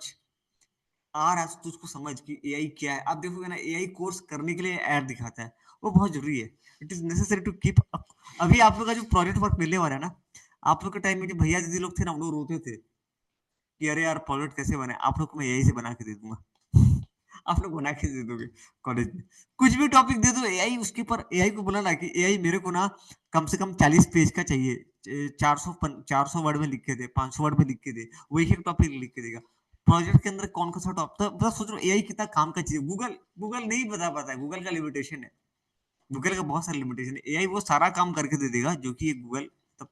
आ रहा है तो तू उसको समझ कि एआई क्या है। आप देखोगे ना एआई कोर्स करने के लिए ऐड दिखाता है, वो बहुत जरूरी है। It is necessary to keep. अभी आप लोग का जो प्रोजेक्ट वर्क मिलने वाला है ना, आप लोग के टाइम में जो भैया दीदी लोग थे ना, वो रोते थे कि अरे यार प्रोजेक्ट कैसे बने, आप लोग को मैं यही से बना के दे दूंगा। आप लोग बना के दे दोगे कॉलेज में, कुछ भी टॉपिक दे दो एआई उसके ऊपर। एआई को बोला ना कि एआई मेरे को ना कम से कम 40 पेज का चाहिए, 400 वर्ड में लिख के दे, 500 वर्ड में लिख के दे, वो एक एक टॉपिक लिख के देगा। प्रोजेक्ट के अंदर कौन सा टॉपिक, तो बस सोच लो एआई कितना काम का चीज है। गूगल गूगल नहीं बता पाता है, गूगल का लिमिटेशन है, गूगल का बहुत सारा लिमिटेशन है। एआई वो सारा काम करके दे देगा जो कि ये गूगल तब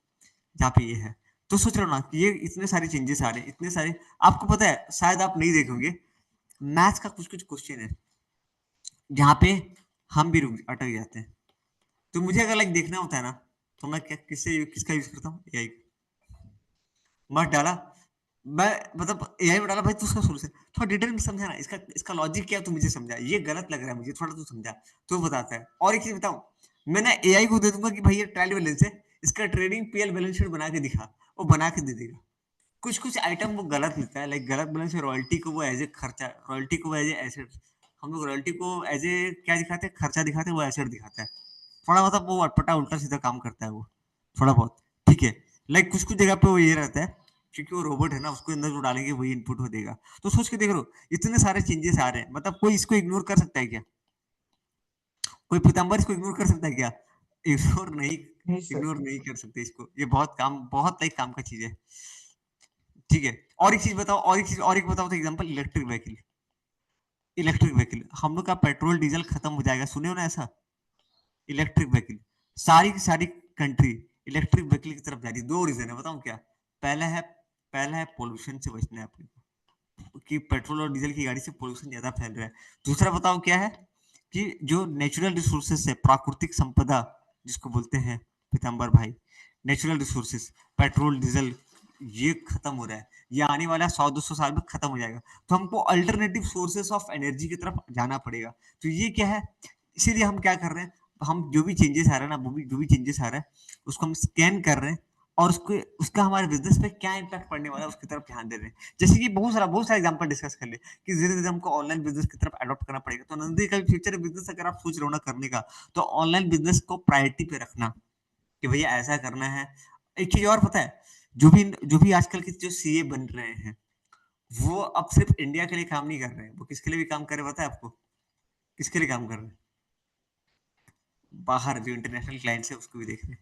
जहाँ पे ये है। तो सोच रहे हो ना कि ये इतने सारे चेंजेस आ रहे हैं, इतने सारे। आपको पता है शायद आप नहीं देखोगे, मैथ्स का कुछ कुछ क्वेश्चन है जहाँ पे हम भी रुक अटक जाते हैं। तो मुझे अगर लाइक देखना होता है ना, तो मैं क्या किसका यूज करता हूँ, एआई। मत डाला, मैं मतलब एआई में डाला भाई, तू उसका सोल्यूशन थोड़ा डिटेल में समझा ना, इसका इसका लॉजिक क्या है, तू मुझे समझा, ये गलत लग रहा है मुझे, थोड़ा तू समझा, तो बताता है। और एक चीज बताऊं, मैं ना एआई को दे दूंगा कि भाई ये ट्रायल बैलेंस है, इसका ट्रेडिंग पीएल बैलेंस शीट बना के दिखा, वो बना के दे देगा। कुछ कुछ आइटम वो गलत लेता है, लाइक गलत बैलेंस, रॉयल्टी को वो एज ए खर्चा, रॉयल्टी को वो एज ए एसेट, हम लोग रॉयल्टी को एज ए क्या दिखाते हैं, खर्चा दिखाते हैं, वो एसेट दिखाता है। थोड़ा मतलब वो अटपटा उल्टा सीधा काम करता है वो, थोड़ा बहुत, ठीक है। लाइक कुछ कुछ जगह पे वो ये रहता है, क्योंकि वो रोबोट है ना, उसको अंदर जो डालेंगे वही इनपुट हो देगा। तो सोच के देख लो, इतने सारे चेंजेस आ रहे हैं, मतलब कोई इसको इग्नोर कर सकता है क्या? कोई पीताम्बर इसको इग्नोर कर सकता है क्या? इग्नोर नहीं, नहीं सर। इग्नोर नहीं कर सकते इसको, ये बहुत काम, बहुत लाइक काम का चीज है, ठीक है। और एक चीज बताओ, और एक चीज, और एक बताओ तो example, electric vehicle. Electric vehicle, हम लोग का पेट्रोल डीजल खत्म हो जाएगा, सुने हो ना ऐसा? इलेक्ट्रिक व्हीकल, सारी की सारी कंट्री इलेक्ट्रिक व्हीकल की तरफ जा रही है। 2 रीजन है, बताऊं क्या? पहला है, पहला है पोल्यूशन से बचना है अपने को, कि पेट्रोल और डीजल की गाड़ी से पोल्यूशन ज्यादा फैल रहा है। दूसरा बताओ क्या है, कि जो नेचुरल रिसोर्सेस है, प्राकृतिक संपदा जिसको बोलते हैं पीताम्बर भाई, नेचुरल रिसोर्सेस, पेट्रोल डीजल, ये खत्म हो रहा है, ये आने वाला 100-200 साल में खत्म हो जाएगा। तो हमको अल्टरनेटिव सोर्सेस ऑफ एनर्जी की तरफ जाना पड़ेगा। तो ये क्या है, इसीलिए हम क्या कर रहे हैं, हम जो भी चेंजेस आ रहा है ना, वो भी जो भी चेंजेस आ रहा है उसको हम स्कैन कर रहे हैं, और उसको उसका हमारे बिजनेस पे क्या इम्पैक्ट पड़ने वाला है उसकी तरफ ध्यान दे रहे हैं। जैसे कि बहुत सारा एग्जांपल डिस्कस कर ले कि धीरे धीरे हमको ऑनलाइन बिजनेस की तरफ अडॉप्ट करना पड़ेगा। तो नजदीक का फ्यूचर बिजनेस अगर आप सोच रहे हो ना करने का, तो ऑनलाइन बिजनेस को प्रायोरिटी पे रखना कि भैया ऐसा करना है। एक चीज और पता है, जो भी आजकल के जो सीए बन रहे हैं, वो अब सिर्फ इंडिया के लिए काम नहीं कर रहे हैं, वो किसके लिए भी काम कर रहे हैं पता है आपको? किसके लिए काम कर रहे हैं? बाहर जो इंटरनेशनल क्लाइंट्स है उसको भी देख रहे हैं।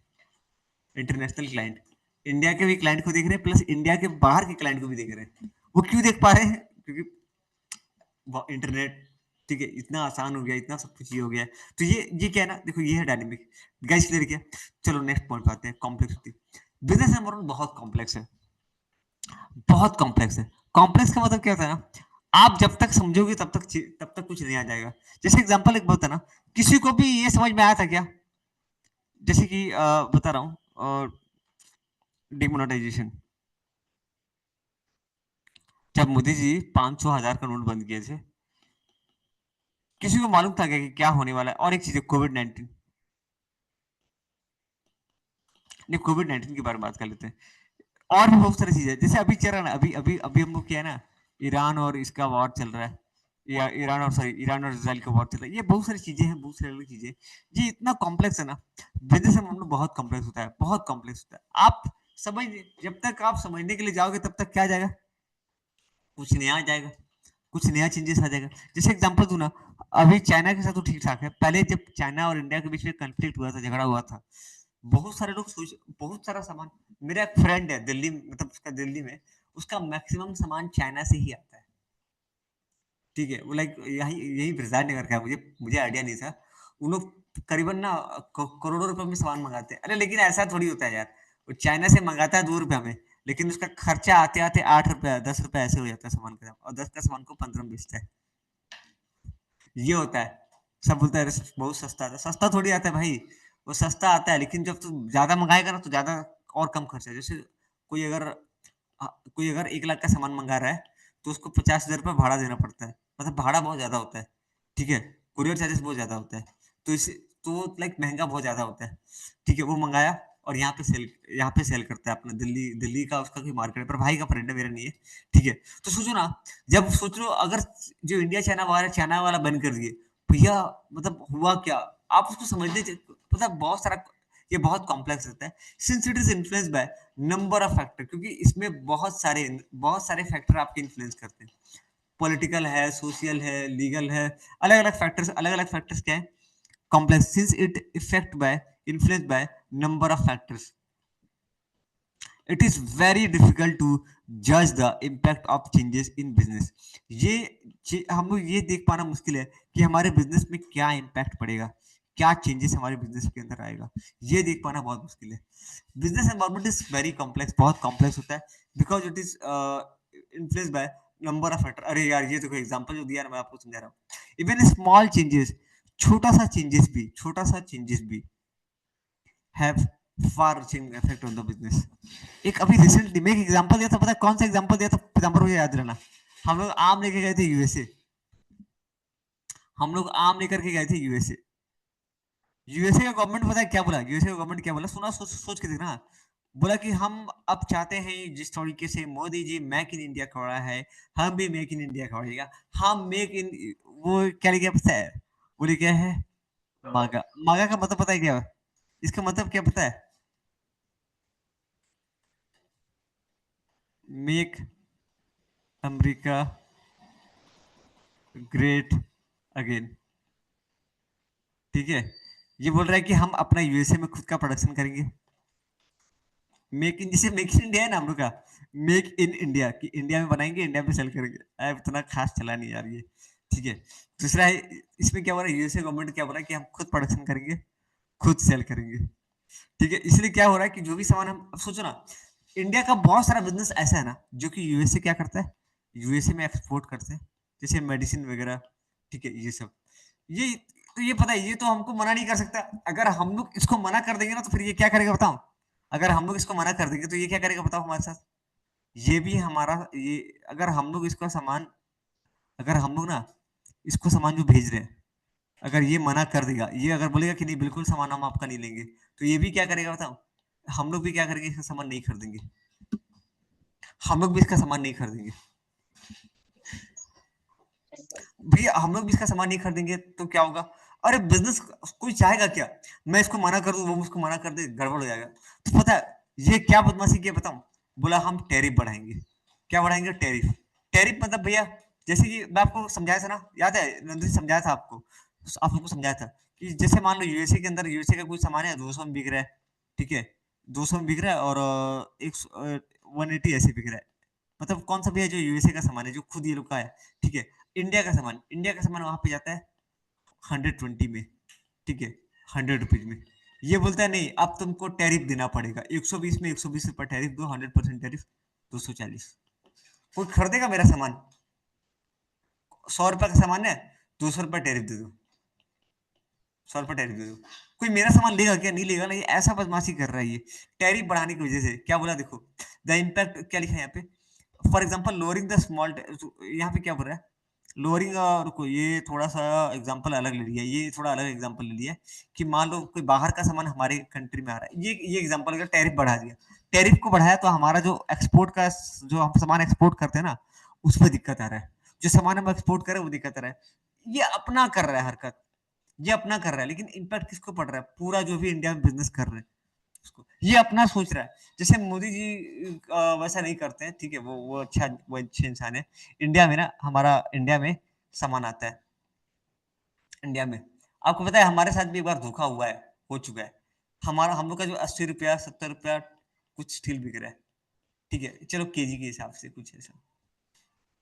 इंटरनेशनल क्लाइंट, इंडिया के भी क्लाइंट को देख रहे हैं, प्लस इंडिया के बाहर के क्लाइंट को भी देख रहे हैं। वो क्यों देख पा रहे हैं? क्योंकि इंटरनेट, ठीक है, इतना आसान हो गया, इतना सब कुछ ये हो गया है। तो ये क्या है ना, देखो ये है डायनेमिक। गाइस क्लियर किया? चलो नेक्स्ट पॉइंट पे आते हैं, कॉम्प्लेक्सिटी। बिजनेस एनवायरनमेंट बहुत कॉम्प्लेक्स है, बहुत कॉम्प्लेक्स है। कॉम्प्लेक्स का मतलब क्या होता है ना, आप जब तक समझोगे तब तक कुछ नहीं आ जाएगा। जैसे एग्जांपल एक बोलता है ना, किसी को भी ये समझ में आया था क्या, जैसे कि बता रहा हूँ, डिमोनेटाइजेशन, जब मोदी जी 500,000 का नोट बंद किए थे, किसी को मालूम था क्या कि क्या होने वाला है? और एक चीज है कोविड-19, नहीं कोविड-19 के बारे में बात कर लेते हैं। और भी बहुत सारी चीजें, जैसे अभी चल रहा है ना, अभी अभी अभी हम लोग क्या है ना, ईरान और इसका वॉर चल रहा है, या ईरान और इसराइल का वॉर चल रहा है। ये बहुत सारी चीजें हैं, बहुत सारी अलग चीजें, ये इतना कॉम्प्लेक्स है ना, बिजनेस में हम लोग बहुत कॉम्प्लेक्स होता है, बहुत कॉम्प्लेक्स होता है। आप समझ, जब तक आप समझने के लिए जाओगे तब तक क्या आ जाएगा, कुछ नया आ जाएगा, कुछ नया चेंजेस आ जाएगा। जैसे एग्जांपल दूं ना, अभी चाइना के साथ तो ठीक ठाक है, पहले जब चाइना और इंडिया के बीच में कॉन्फ्लिक्ट हुआ था, झगड़ा हुआ था, बहुत सारे लोग सोच, बहुत सारा सामान, मेरा एक फ्रेंड है दिल्ली, मतलब उसका दिल्ली में, उसका मैक्सिमम सामान चाइना से ही आता है। ठीक है, वो लाइक यही यही रिजाइन नहीं करके, मुझे मुझे आइडिया नहीं था। उन लोग करीबन ना करोड़ों रुपए में सामान मंगाते हैं। अरे लेकिन ऐसा थोड़ी होता है यार, वो चाइना से मंगाता है 2 रुपए में, लेकिन उसका खर्चा आते आते 8 रुपया 10 रुपया ऐसे हो जाता है सामान का, और 10 का सामान को 15 में बेचता है। ये होता है। सब बोलता है अरे बहुत सस्ता आता है, सस्ता थोड़ी आता है भाई। वो सस्ता आता है, लेकिन जब तू ज्यादा मंगाएगा ना तो ज्यादा और कम खर्चा है। जैसे कोई अगर कोई अगर 1 लाख का सामान मंगा रहा है, तो उसको 50,000 रुपये भाड़ा देना पड़ता है, मतलब भाड़ा बहुत ज्यादा होता है। ठीक है, कुरियर चार्जेस बहुत ज्यादा होता है, तो इस तो लाइक महंगा बहुत ज्यादा होता है। ठीक है, वो मंगाया और यहाँ पे सेल करता है अपना, दिल्ली दिल्ली का उसका कोई मार्केट है, पर भाई का फ्रेंड है, मेरा नहीं है। ठीक है, तो सोचो ना, जब सोच लो अगर जो इंडिया चाइना वाला बंद कर दिए, भैया मतलब हुआ क्या? आप उसको समझने मतलब बहुत सारा, ये बहुत कॉम्प्लेक्स रहता है, since it is influence by number of factor, क्योंकि इसमें बहुत सारे फैक्टर आपके इन्फ्लुएंस करते हैं। पॉलिटिकल है, सोशल है, लीगल है, अलग अलग फैक्टर्स क्या है, complex, since it effect by influence by number of factors, it is very difficult to जज the impact of changes in business. हम लोग ये देख पाना मुश्किल है कि हमारे बिजनेस में क्या इम्पैक्ट पड़ेगा, क्या चेंजेस हमारे बिजनेस के अंदर आएगा, ये देख पाना बहुत मुश्किल है। Business environment is very complex, बहुत कॉम्प्लेक्स होता है, because it is influence by number of factor. अरे यार, ये देखो एग्जांपल जो दिया ना, मैं आपको समझा रहा हूँ। इवन स्मॉल चेंजेस, छोटा सा चेंजेस भी have far reaching effect on the business। एक अभी रिसेंटली मैं एक एग्जांपल दिया था, पता है कौन सा एग्जांपल दिया था? एग्जांपल मुझे याद रहना, हम लोग आम लेके गए थे यूएसए। हम लोग आम लेकर के गए थे यूएसए। यूएसए का गवर्नमेंट पता है क्या बोला? यूएसए का गवर्नमेंट क्या बोला, सुना, सोच के देखना। बोला कि हम अब चाहते हैं, जिस तरीके से Modi ji make in India कर रहा है, हम भी मेक इन इंडिया करेगा। हम मेक इन, वो क्या लिखा पता है? बोले क्या है? मागा। मागा का मतलब पता है क्या? इसका मतलब क्या पता है? Make America great again. ठीक है, ये बोल रहा है कि हम अपना यूएसए में खुद का प्रोडक्शन करेंगे। मेक इन, जैसे मेक इन इंडिया है ना हम लोग का, मेक इन इंडिया, कि इंडिया में बनाएंगे, इंडिया में सेल करेंगे। इतना खास चला नहीं यार ये। ठीक है, दूसरा है, इसमें क्या बोल रहा है यूएसए गवर्नमेंट, क्या बोल रहा है कि हम खुद प्रोडक्शन करेंगे, खुद सेल करेंगे। ठीक है, इसलिए क्या हो रहा है कि जो भी सामान हम, अब सोचो ना, इंडिया का बहुत सारा बिजनेस ऐसा है ना जो कि यूएसए क्या करता है, यूएसए में एक्सपोर्ट करते हैं, जैसे मेडिसिन वगैरह। ठीक है, ये सब, ये तो ये पता है, ये तो हमको मना नहीं कर सकता। अगर हम लोग इसको मना कर देंगे ना, तो फिर ये क्या करेगा बताओ? अगर हम लोग इसको मना कर देंगे तो ये क्या करेगा बताओ हमारे साथ? ये भी हमारा, ये अगर हम लोग इसका सामान, अगर हम लोग ना इसको सामान जो भेज रहे हैं, अगर ये मना कर देगा, ये अगर बोलेगा कि नहीं बिल्कुल सामान हम आपका नहीं लेंगे, तो ये भी क्या करेगा बताओ? हम लोग भी क्या करेंगे? इसका सामान नहीं खरीदेंगे, हम लोग भी इसका सामान नहीं खरीदेंगे। भैया हम लोग भी इसका सामान नहीं खरीदेंगे तो क्या होगा? अरे बिजनेस, कोई चाहेगा क्या मैं इसको मना कर दूं, वो मुझको मना कर दे, गड़बड़ हो जाएगा। तो पता है ये क्या बदमाशी किया बताऊं? बोला हम टैरिफ बढ़ाएंगे। क्या बढ़ाएंगे? टैरिफ। टैरिफ मतलब भैया, जैसे कि मैं आपको समझाया था ना, याद है नंदू जी, समझाया था आपको, आप लोगों को समझाया था कि जैसे मान लो यूएसए के अंदर, यूएसए का कोई सामान है 200 में बिक रहा है। ठीक है, 200 में बिक रहा है, और एक 180 ऐसे बिक रहा है। मतलब कौन सा भैया? जो यूएसए का सामान है, जो खुद ये लोग का है। ठीक है, इंडिया का सामान वहां पे जाता है 120 में। ठीक है, 100 रुपीज में। ये बोलता है नहीं, अब तुमको टैरिफ देना पड़ेगा 120 में, 120 रुपये टैरिफ दो, 100% टैरिफ 240। कोई खरीदेगा मेरा सामान? 100 रुपए का सामान है, 200 रुपये टैरिफ दे दो, 100 रुपये टैरिफ दे दो। कोई मेरा सामान लेगा क्या? नहीं लेगा ना। ये ऐसा बदमाशी कर रहा है ये, टैरिफ बढ़ाने की वजह से। क्या बोला देखो, द इम्पैक्ट क्या लिखा है यहाँ पे, for example lowering the small, यहाँ पे क्या बोल रहा है? लोअरिंग, रुको, ये थोड़ा सा एग्जांपल अलग ले लिया, ये थोड़ा अलग एग्जांपल ले लिया, कि मान लो कोई बाहर का सामान हमारे कंट्री में आ रहा है, ये एग्जांपल अगर टैरिफ बढ़ा दिया, टैरिफ को बढ़ाया तो हमारा जो एक्सपोर्ट का, जो हम सामान एक्सपोर्ट करते हैं ना, उस पर दिक्कत आ रहा है। जो सामान हम एक्सपोर्ट कर रहे हैं वो दिक्कत आ रहा है। ये अपना कर रहा है हरकत, ये अपना कर रहा है, लेकिन इम्पैक्ट किसको पड़ रहा है? पूरा जो भी इंडिया में बिजनेस कर रहे हैं उसको। ये अपना सोच रहा है। जैसे मोदी जी वैसा नहीं करते हैं। ठीक है, वो अच्छे इंसान है। इंडिया में ना, हमारा इंडिया में सामान आता है, इंडिया में, आपको पता है हमारे साथ भी एक बार धोखा हुआ है, हो चुका है। हमारा हम लोग का जो 80 रुपया 70 रुपया कुछ स्टील बिक रहा है, ठीक है, चलो केजी के हिसाब से कुछ ऐसा।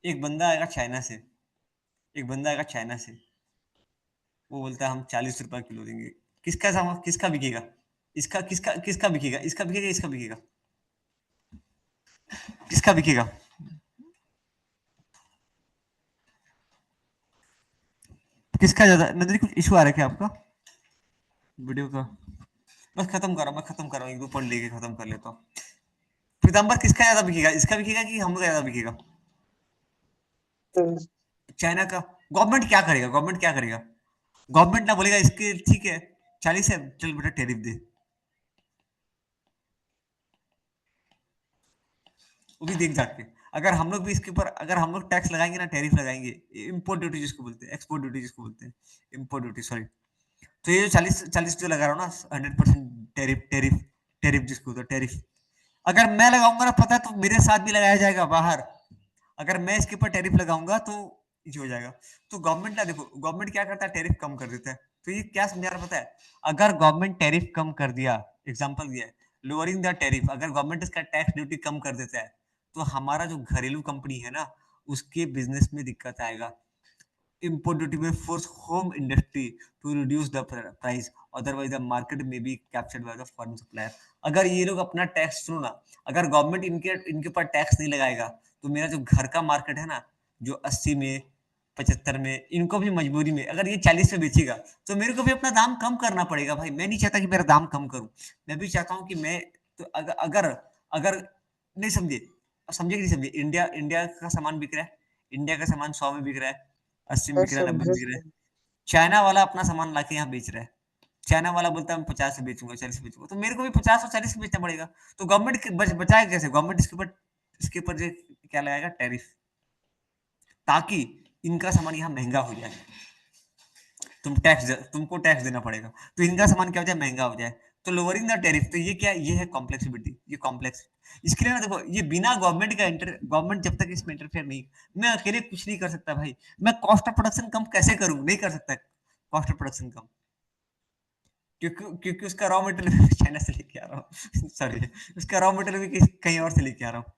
एक बंदा आएगा चाइना से, एक बंदा आएगा चाइना से, वो बोलता है हम 40 रुपया किलो देंगे। किसका सामान किसका बिकेगा? इसका किसका किसका बिकेगा? इसका बिकेगा, इसका बिकेगा, किसका बिकेगा? किसका ज्यादा? नंदिनी कुछ इशू आ रहा है क्या आपका वीडियो का? बस खत्म करो, मैं खत्म कर रहा हूँ, एक दो पॉइंट लेके खत्म कर लेता हूँ। पीताम्बर किसका ज्यादा बिकेगा? इसका बिकेगा कि हम लोग का ज्यादा बिकेगा? चाइना का। गवर्नमेंट क्या करेगा? गवर्नमेंट क्या करेगा? गवर्नमेंट ना बोलेगा इसके ठीक है 40 है, चल बेटा टैरिफ दे, वो भी देख जाके। अगर हम लोग भी इसके ऊपर अगर हम लोग टैक्स लगाएंगे ना, टैरिफ लगाएंगे, इम्पोर्ट ड्यूटी जिसको बोलते हैं, एक्सपोर्ट ड्यूटी जिसको बोलते हैं, इम्पोर्ट ड्यूटी सॉरी, तो ये जो 40 जो लगा रहा हूँ ना 100% टैरिफ टैरिफ टैरिफ जिसको बोलते हैं टैरिफ, अगर मैं लगाऊंगा ना पता है, तो मेरे साथ भी लगाया जाएगा बाहर। अगर मैं इसके ऊपर टैरिफ लगाऊंगा तो ये हो जाएगा। तो गवर्नमेंट ना देखो, गवर्नमेंट क्या करता है, टैरिफ कम कर देता है। तो ये क्या समझा रहा पता है, अगर गवर्नमेंट टैरिफ कम कर दिया, एग्जांपल दिया है लोअरिंग द टैरिफ, अगर गवर्नमेंट इसका टैक्स ड्यूटी कम कर देता है, तो हमारा जो घरेलू कंपनी है ना, उसके बिजनेस में दिक्कत आएगा। import duty may force home industry to reduce the price, otherwise the market may be captured by the foreign supplier। अगर ये लोग अपना टैक्स, सुनो ना, अगर गवर्नमेंट इनके इनके ऊपर टैक्स नहीं लगाएगा, तो मेरा जो घर का मार्केट है ना, जो 80 में 75 में, इनको भी मजबूरी में अगर ये 40 में बेचेगा, तो मेरे को भी अपना दाम कम करना पड़ेगा भाई। मैं नहीं चाहता कि मेरा दाम कम करूं, मैं भी चाहता हूं कि मैं, तो अगर अगर अगर नहीं समझे, समझे कि नहीं समझे, इंडिया इंडिया का सामान बिक रहा है, इंडिया का सामान 100 में बिक रहा है, 80 में बिक रहा है, 90 में बिक रहा है। चाइना वाला अपना सामान लाके यहाँ बेच रहा है, चाइना वाला बोलता है मैं 50 से बेचूंगा, 40 से बेचूंगा, तो मेरे को भी 50 और 40 में बेचना पड़ेगा। तो गवर्नमेंट बचाएगा कैसे? गवर्नमेंट इसके ऊपर जो क्या लगाएगा, टैरिफ, ताकि इनका सामान यहाँ महंगा हो जाए। तुमको टैक्स देना पड़ेगा, तो इनका सामान क्या हो जाए, महंगा हो जाए। तो लोअरिंग द टैरिफ, तो ये क्या, ये है कॉम्प्लेक्सिबिलिटी, ये कॉम्प्लेक्स। इसके लिए ना देखो, ये बिना गवर्नमेंट जब तक इसमें इंटरफेयर नहीं, मैं अकेले कुछ नहीं कर सकता भाई। मैं कॉस्ट ऑफ प्रोडक्शन कम कैसे करूं? नहीं कर सकता कॉस्ट ऑफ प्रोडक्शन कम, क्योंकि उसका रॉ मटेरियल चाइना से लेके आ रहा हूँ सॉरी, उसका रॉ मटेरियल भी कहीं और से लेके आ रहा हूँ।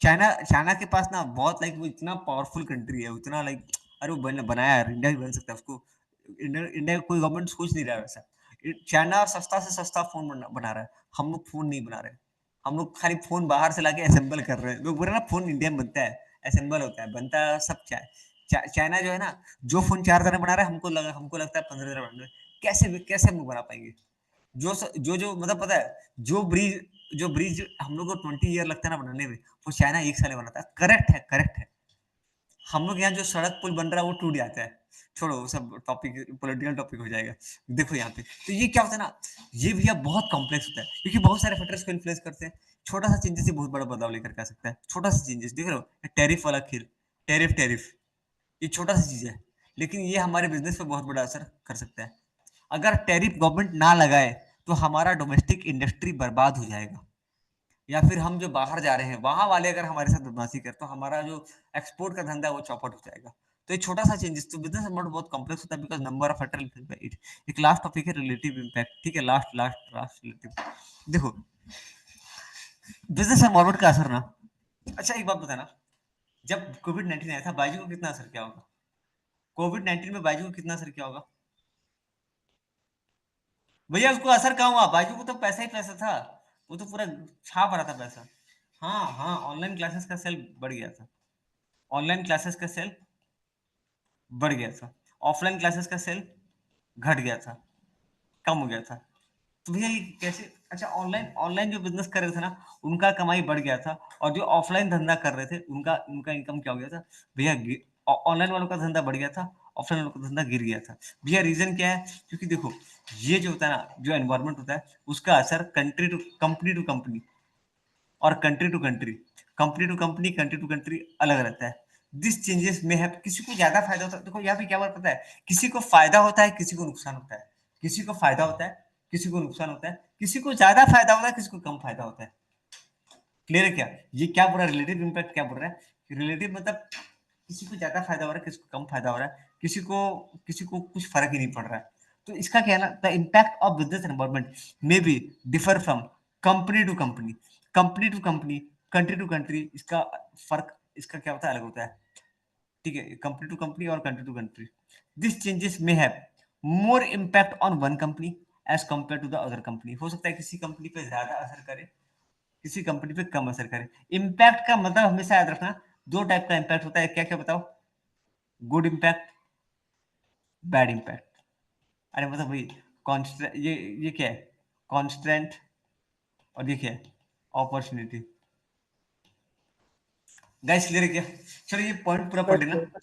चाइना चाइना के पास ना बहुत लाइक, वो इतना पावरफुल कंट्री है, उतना लाइक, अरे वो बनाया है, इंडिया भी बन सकता है उसको। इंडिया कोई गवर्नमेंट सोच नहीं रहा है वैसा। चाइना सस्ता से सस्ता फोन बना रहा है, हम लोग फोन नहीं बना रहे। हम लोग खाली फोन बाहर से लाके असेंबल कर रहे हैं। लोग बोल रहे हैं ना फोन इंडिया में बनता है, असेंबल होता है, बनता है सब चाइना जो है ना, जो फोन 4 हजार बना रहा है, हमको लगता है 15 हजार बना रहा है। कैसे हम लोग बना पाएंगे? जो मतलब पता है, जो ब्रिज हम लोग को 20 ईयर लगता है ना बनाने में, वो चाइना 1 साल में बनाता है। करेक्ट है, करेक्ट है। हम लोग यहाँ जो सड़क पुल बन रहा है वो टूट जाता है। छोड़ो वो सब टॉपिक, पॉलिटिकल टॉपिक हो जाएगा। देखो यहाँ पे तो ये क्या होता है ना, ये भैया बहुत कॉम्प्लेक्स होता है, क्योंकि बहुत सारे फैक्टर्स को इन्फ्लुएंस करते हैं। छोटा सा चेंजेस से बहुत बड़ा बदलाव लेकर के आ सकता है। छोटा सा चेंजेस देख रहे हो, टैरिफ वाला खेल, टैरिफ टैरिफ, ये छोटा सा चीज है, लेकिन ये हमारे बिजनेस पे बहुत बड़ा असर कर सकता है। अगर टैरिफ गवर्नमेंट ना लगाए, तो हमारा डोमेस्टिक इंडस्ट्री बर्बाद हो जाएगा, या फिर हम जो बाहर जा रहे हैं वहां वाले अगर हमारे साथ बदमाशी करते, तो हमारा जो एक्सपोर्ट का धंधा है वो चौपट हो जाएगा। तो ये छोटा सा चेंजेस, तो बिजनेस अमाउंट बहुत कॉम्प्लेक्स होता है, बिकॉज नंबर ऑफ फैक्टर। एक लास्ट टॉपिक है रिलेटिव इम्पैक्ट, ठीक है, लास्ट लास्ट लास्ट रिलेटिव। देखो बिजनेस एनवायरनमेंट का असर ना, अच्छा एक बात बताना, जब कोविड-19 आया था, बायजू को कितना असर किया होगा? कोविड-19 में बायजू को कितना असर किया होगा? भैया उसको असर कहाँ हुआ? बायजू को तो पैसा ही पैसा था, वो तो पूरा छाप रहा था पैसा। हाँ हाँ, ऑनलाइन क्लासेस का सेल बढ़ गया था, ऑनलाइन क्लासेस का सेल बढ़ गया था, ऑफलाइन क्लासेस का सेल घट गया था, कम हो गया था। तो भैया ये कैसे? अच्छा, ऑनलाइन ऑनलाइन जो बिजनेस कर रहे थे ना, उनका कमाई बढ़ गया था, और जो ऑफलाइन धंधा कर रहे थे उनका उनका इनकम क्या हो गया था भैया? ऑनलाइन वालों का धंधा बढ़ गया था, ऑफलाइन वालों का धंधा गिर गया था। भैया रीजन क्या है? क्योंकि देखो, ये जो होता है ना, जो एनवायरमेंट होता है, उसका असर कंपनी टू कंपनी और country to country, country to country अलग रहता है। दिस चेंजेस में है, किसी को ज्यादा फायदा होता है। देखो यहाँ पे क्या बात पता है, किसी को फायदा होता है, किसी को नुकसान होता है, किसी को फायदा होता है, किसी को नुकसान होता है, किसी को ज्यादा फायदा होता है, किसी को कम फायदा होता है। क्लियर है क्या? ये क्या बोल रहा है, रिलेटिव इम्पैक्ट क्या बोल रहा है? रिलेटिव मतलब किसी को ज्यादा फायदा हो रहा है, किसी को कम फायदा हो रहा है, किसी को कुछ फर्क ही नहीं पड़ रहा है। तो इसका क्या है ना, the impact of business environment may be differ from company to company, company to company, country to country, इसका फर्क इसका क्या होता है, अलग होता है, ठीक है, कंपनी टू कंपनी और country to country. This changes may have more impact on one company as compare to the other company. हो सकता है किसी कंपनी पे ज्यादा असर करे, किसी कंपनी पे कम असर करे। इम्पैक्ट का मतलब हमेशा याद रखना, दो टाइप का इम्पैक्ट होता है, क्या क्या बताओ? Good impact, bad impact. अरे मतलब भाई कॉन्स्टेंट, ये क्या है, कॉन्स्टेंट, और ये क्या है, अपॉर्चुनिटी। गाइस क्लियर है क्या? चलो ये पॉइंट पूरा पढ़ हाँ लेना। सर।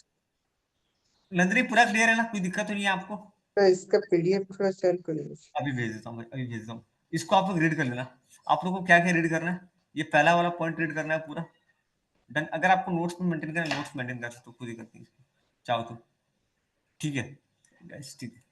नंदनी पूरा क्लियर है ना, कोई दिक्कत तो नहीं है आपको? तो इसका पीडीएफ थोड़ा सेंड कर दीजिए। अभी भेज देता हूँ, अभी भेज देता हूँ। इसको आप लोग रीड कर लेना। आप लोगों को क्या क्या रीड करना है, ये पहला वाला पॉइंट रीड करना है पूरा। डन। अगर आपको नोट्स में मेंटेन करना है, नोट्स मेंटेन कर सकते हो, कोई दिक्कत नहीं, चाहो तो, ठीक है गाइस, ठीक है।